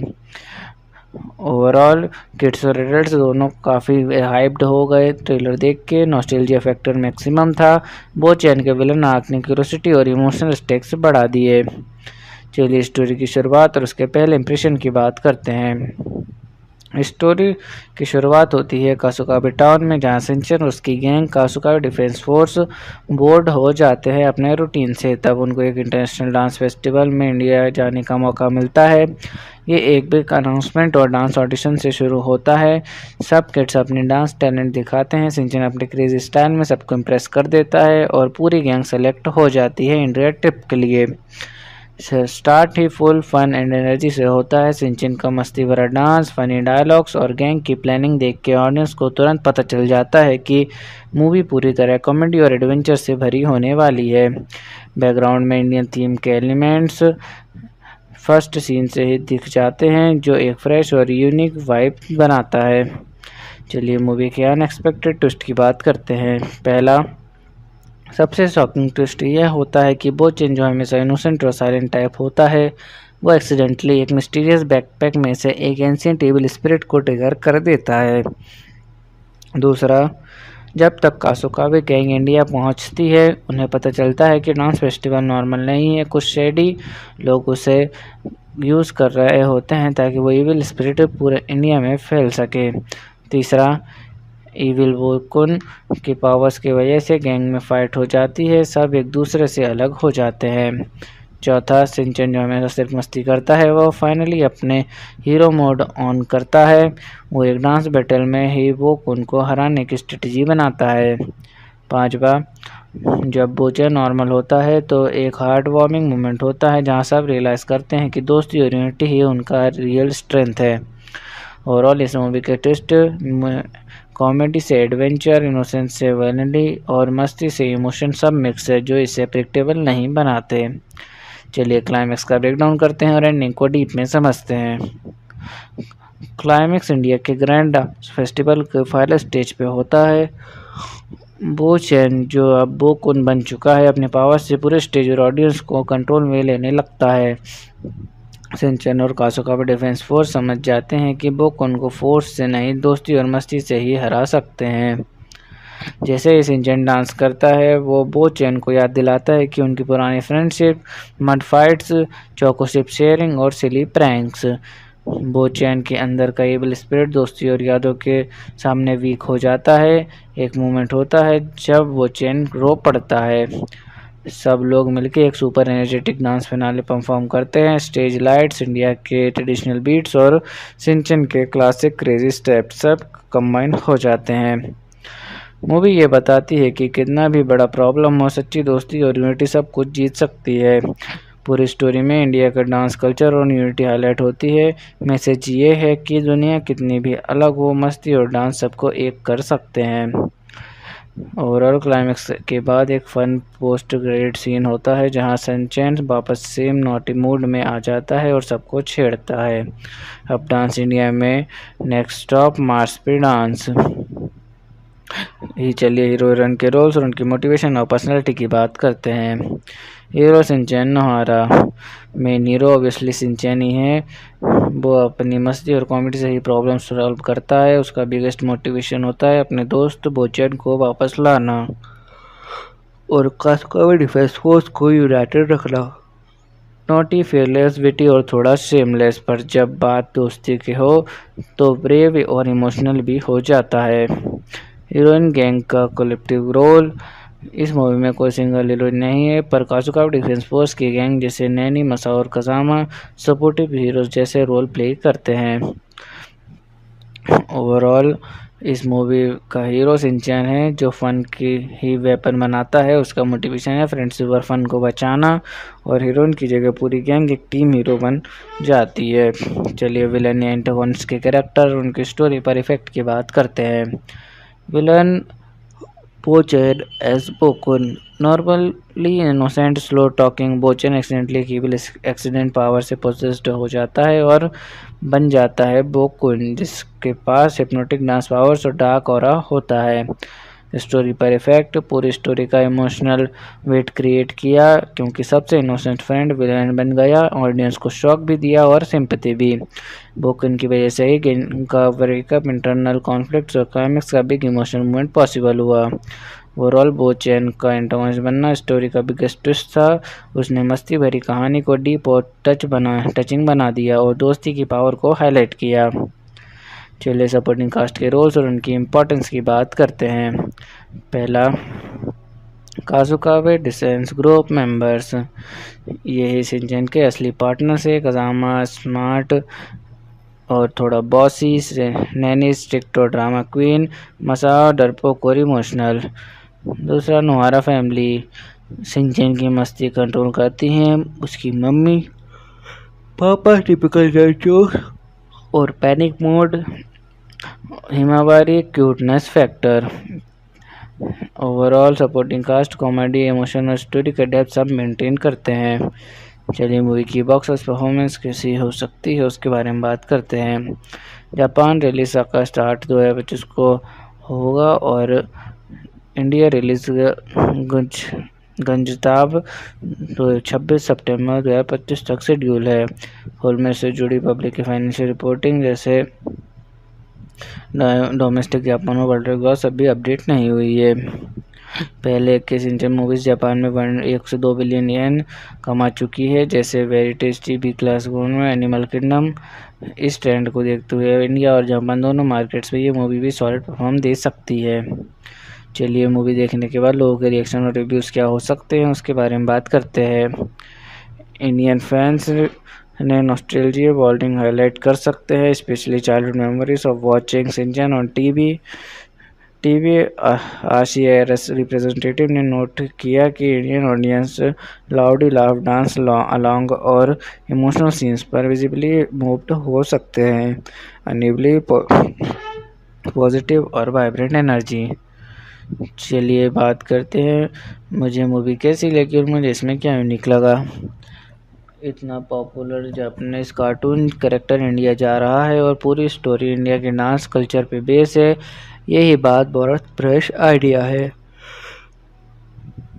ओवरऑल किड्स और एडल्ट्स दोनों काफ़ी हाइप्ड हो गए ट्रेलर देख के। नॉस्टैल्जिया फैक्टर मैक्सिमम था। बो चैन के विलन आर्क ने क्यूरियोसिटी और इमोशनल स्टेक्स बढ़ा दिए। चलिए स्टोरी की शुरुआत और उसके पहले इंप्रेशन की बात करते हैं। स्टोरी की शुरुआत होती है कासुकाबे टाउन में, जहां शिनचैन और उसकी गैंग कासुकाबे डिफेंस फोर्स बोर्ड हो जाते हैं अपने रूटीन से। तब उनको एक इंटरनेशनल डांस फेस्टिवल में इंडिया जाने का मौका मिलता है। ये एक बिग अनाउंसमेंट और डांस ऑडिशन से शुरू होता है। सब किड्स अपने डांस टैलेंट दिखाते हैं। शिनचैन अपने क्रेजी स्टाइल में सबको इम्प्रेस कर देता है और पूरी गैंग सेलेक्ट हो जाती है इंडिया ट्रिप के लिए। स्टार्ट ही फुल फन एंड एनर्जी से होता है। शिनचैन का मस्ती भरा डांस, फनी डायलॉग्स और गैंग की प्लानिंग देख के ऑडियंस को तुरंत पता चल जाता है कि मूवी पूरी तरह कॉमेडी और एडवेंचर से भरी होने वाली है। बैकग्राउंड में इंडियन थीम के एलिमेंट्स फर्स्ट सीन से ही दिख जाते हैं, जो एक फ्रेश और यूनिक वाइब बनाता है। चलिए मूवी के अनएक्सपेक्टेड ट्विस्ट की बात करते हैं। पहला सबसे शॉकिंग ट्विस्ट यह होता है कि बो चैन, जो हमेशा इनोसेंट और साइलेंट टाइप होता है, वो एक्सीडेंटली एक मिस्टीरियस बैकपैक में से एक एंशिएंट एविल स्पिरिट को ट्रिगर कर देता है। दूसरा, जब तक कासुकाबे गैंग इंडिया पहुंचती है, उन्हें पता चलता है कि डांस फेस्टिवल नॉर्मल नहीं है। कुछ शेडी लोग उसे यूज़ कर रहे होते हैं ताकि वो एविल स्पिरिट पूरे इंडिया में फैल सके। तीसरा, इविल वोकुन की पावर्स की वजह से गैंग में फाइट हो जाती है, सब एक दूसरे से अलग हो जाते हैं। चौथा, शिनचैन जो हमेशा सिर्फ मस्ती करता है, वो फाइनली अपने हीरो मोड ऑन करता है। वो एक डांस बैटल में ही वोकुन को हराने की स्ट्रेटजी बनाता है। पांचवा, जब बो चैन नॉर्मल होता है तो एक हार्ट वार्मिंग मोमेंट होता है जहां सब रियलाइज़ करते हैं कि दोस्ती और यूनिटी ही उनका रियल स्ट्रेंथ है। ओवरऑल इस मूवी के ट्विस्ट कॉमेडी से एडवेंचर, इनोसेंस से वैनिटी और मस्ती से इमोशन सब मिक्स है, जो इसे प्रेडिक्टेबल नहीं बनाते। चलिए क्लाइमैक्स का ब्रेकडाउन करते हैं और एंडिंग को डीप में समझते हैं। क्लाइमैक्स इंडिया के ग्रैंड फेस्टिवल के फाइनल स्टेज पे होता है। बो चैन, जो अब बोकुन बन चुका है, अपने पावर से पूरे स्टेज और ऑडियंस को कंट्रोल में लेने लगता है। शिनचैन और कासुकाबे डिफेंस फोर्स समझ जाते हैं कि बोकुन को फोर्स से नहीं, दोस्ती और मस्ती से ही हरा सकते हैं। जैसे ही शिनचैन डांस करता है वो बोचैन को याद दिलाता है कि उनकी पुरानी friendship, mud fights, choco chip sharing और सिली प्रैंक्स। बोचैन के अंदर का एबल स्पिरिट दोस्ती और यादों के सामने वीक हो जाता है। एक मोमेंट होता है जब बोचैन रो पड़ता है। सब लोग मिलकर एक super energetic dance finale perform करते हैं। स्टेज लाइट्स, इंडिया के ट्रेडिशनल बीट्स और शिनचैन के क्लासिक क्रेजी स्टेप्स सब कंबाइन हो जाते हैं। मूवी ये बताती है कि कितना भी बड़ा प्रॉब्लम हो, सच्ची दोस्ती और यूनिटी सब कुछ जीत सकती है। पूरी स्टोरी में इंडिया का डांस कल्चर और यूनिटी हाईलाइट होती है। मैसेज ये है कि दुनिया कितनी भी अलग हो, मस्ती और डांस सबको एक कर सकते हैं। ओवरऑल क्लाइमेक्स के बाद एक फन पोस्ट क्रेडिट सीन होता है जहां सनचैन वापस सेम नॉटी मूड में आ जाता है और सबको छेड़ता है। अब डांस इंडिया में नेक्स्ट स्टॉप मार्स पे डांस। चलिए हीरो हीरोइन के रोल्स और उनकी मोटिवेशन और पर्सनैलिटी की बात करते हैं। Hero Shinchan Nohara. Main hero obviously Shinchan ही है। वो अपनी मस्ती और कॉमेडी से ही प्रॉब्लम सॉल्व करता है। उसका बिगेस्ट मोटिवेशन होता है अपने दोस्त बोचैन को वापस लाना और कास्कोवे डिफेंस फोर्स को यूनाइटेड रखना। नॉटी, फेयरलेस, विटी और थोड़ा शेमलेस, पर जब बात दोस्ती की हो तो ब्रेव और इमोशनल भी हो जाता है। हीरोइन गैंग का कलेक्टिव रोल। इस मूवी में कोई सिंगल हीरोइन नहीं है, पर काजुका डिफेंस फोर्स की गैंग जैसे नैनी, मसा और कजामा सपोर्टिव हीरोज जैसे रोल प्ले करते हैं। ओवरऑल इस मूवी का हीरो शिनचैन है जो फन की ही वेपन बनाता है। उसका मोटिवेशन है फ्रेंडशिप और फन को बचाना, और हीरोइन की जगह पूरी गैंग एक टीम हीरो बन जाती है। चलिए विलन या एंटागोनिस्ट के कैरेक्टर, उनकी स्टोरी पर इफेक्ट की बात करते हैं। Villain Bochan as Bokun. Normally innocent, slow talking, Bochan accidentally कीविल एक्सीडेंट पावर से पोजेस्ड हो जाता है और बन जाता है बोकुन, जिसके पास हिप्नोटिक डांस पावर्स और डार्क ऑरा होता है। स्टोरी पर इफेक्ट। पूरी स्टोरी का इमोशनल वेट क्रिएट किया क्योंकि सबसे इनोसेंट फ्रेंड विलेन बन गया, ऑडियंस को शॉक भी दिया और सिंपैथी भी। बोकन की वजह से ही गेम का ब्रेकअप, इंटरनल कॉन्फ्लिक्ट्स और क्लाइमेक्स का बिग इमोशनल मूवमेंट पॉसिबल हुआ। ओवरऑल बोचैन का एंटागोनिस्ट बनना स्टोरी का बिगेस्ट ट्विस्ट था। उसने मस्ती भरी कहानी को डीप और टचिंग बना दिया और दोस्ती की पावर को हाईलाइट किया। चलिए सपोर्टिंग कास्ट के रोल्स और उनकी इम्पोर्टेंस की बात करते हैं। पहला, काजुकावे डिसेंस ग्रुप मेंबर्स। ये शिनचैन के असली पार्टनर्स है। कजामा स्मार्ट और थोड़ा बॉसी, नैनी स्ट्रिक्ट और ड्रामा क्वीन, मसा डरपोक और इमोशनल। दूसरा, नोहारा फैमिली। शिनचैन की मस्ती कंट्रोल करती हैं उसकी मम्मी, पापा टिपिकल जोक और panic mode, Himawari cuteness factor. Overall supporting cast comedy, emotion और स्टोरी का डेप्थ सब मेंटेन करते हैं। चलिए मूवी की बॉक्स ऑफिस परफॉर्मेंस कैसी हो सकती है उसके बारे में बात करते हैं। जापान रिलीज का स्टार्ट 2025 को होगा और इंडिया रिलीज गंजताब 26 सितंबर 2025 तक शेड्यूल है। हॉल में से जुड़ी पब्लिक की फाइनेंशियल रिपोर्टिंग जैसे डोमेस्टिक जापान और वर्ल्ड ग्रॉस अभी अपडेट नहीं हुई है। पहले के शिनचैन मूवीज जापान में 1 से 2 बिलियन येन कमा चुकी है, जैसे वेरी टेस्टी, बी क्लास में एनिमल किंगडम। इस ट्रेंड को देखते हुए इंडिया और जापान दोनों मार्केट्स में ये मूवी भी सॉलिड परफॉर्म दे सकती है। चलिए मूवी देखने के बाद लोगों के रिएक्शन और रिव्यूज़ क्या हो सकते हैं उसके बारे में बात करते हैं। इंडियन फैंस ने नॉस्टैल्जिया बॉन्डिंग हाईलाइट कर सकते हैं, specially childhood memories of watching Shinchan on TV. RCRS representative ने नोट किया कि Indian audience loudly laugh, dance along और इमोशनल सीन्स पर विजिबली मूव्ड हो सकते हैं। अनेबली पॉजिटिव और वाइब्रेंट एनर्जी। चलिए बात करते हैं मुझे मूवी कैसी लगी और मुझे इसमें क्या यूनिक लगा। इतना popular Japanese cartoon character India जा रहा है और पूरी स्टोरी इंडिया के डांस कल्चर पे बेस है। यही बात बहुत फ्रेश आइडिया है।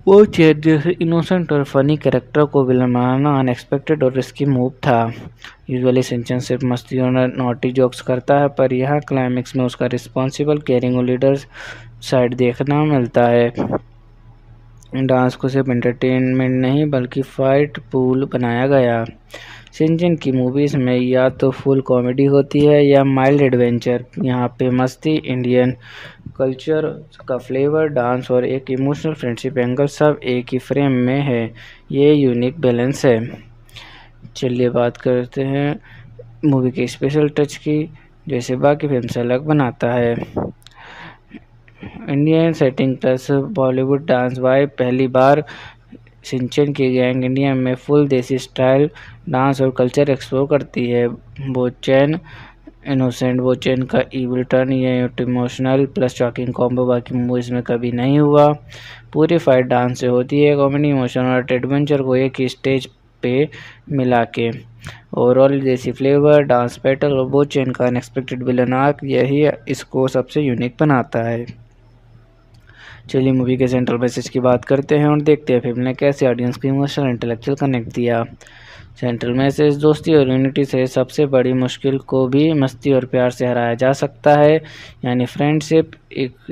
वो चेत जैसे इनोसेंट और फनी कैरेक्टर को विलन बनाना अनएक्सपेक्टेड और रिस्की मूव था। यूजुअली शिनचैन सिर्फ मस्ती और नॉटी जोक्स करता है, पर यहाँ क्लाइमेक्स में उसका रिस्पॉन्सिबल, केयरिंग और लीडर साइड देखना मिलता है। डांस को सिर्फ एंटरटेनमेंट नहीं बल्कि फाइट पूल बनाया गया। शिनचैन की मूवीज़ में या तो फुल कॉमेडी होती है या माइल्ड एडवेंचर। यहाँ पे मस्ती, इंडियन कल्चर का फ्लेवर, डांस और एक इमोशनल फ्रेंडशिप एंगल सब एक ही फ्रेम में है। ये यूनिक बैलेंस है। चलिए बात करते हैं मूवी के स्पेशल टच की, जैसे बाकी फिल्म से अलग बनाता है। Indian setting plus Bollywood dance vibe. पहली बार शिनचैन की गैंग इंडिया में फुल देसी स्टाइल डांस और कल्चर एक्सप्लोर करती है। बोचैन इनोसेंट बोचैन का इविल टर्न, ये इमोशनल प्लस शॉकिंग कॉम्बो बाकी मूवीज़ में कभी नहीं हुआ। पूरी फाइट डांस से होती है, कॉमेडी, इमोशन और एडवेंचर को एक ही स्टेज पे मिला के। ओवरऑल देसी फ्लेवर, डांस बैटल और बोचैन का अनएक्सपेक्टेड विलन आर्क, यही इसको सबसे यूनिक बनाता है। चलिए मूवी के सेंट्रल मैसेज की बात करते हैं और देखते हैं फिल्म ने कैसे ऑडियंस को इमोशनल इंटेलेक्चुअल कनेक्ट दिया। सेंट्रल मैसेज, दोस्ती और यूनिटी से सबसे बड़ी मुश्किल को भी मस्ती और प्यार से हराया जा सकता है। यानी फ्रेंडशिप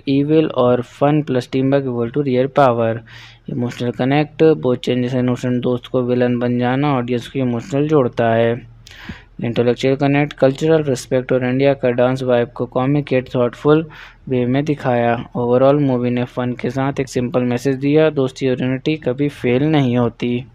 इविल और fun plus team work equal to real power. Emotional connect, Bochan जैसे इनोसेंट दोस्त को विलन बन जाना ऑडियंस को इमोशनल जोड़ता है। इंटेलेक्चुअल कनेक्ट, कल्चरल रिस्पेक्ट और इंडिया का डांस वाइब को कॉमिक एट थॉटफुल वे में दिखाया। ओवरऑल मूवी ने फन के साथ एक सिंपल मैसेज दिया, दोस्ती और यूनिटी कभी फेल नहीं होती।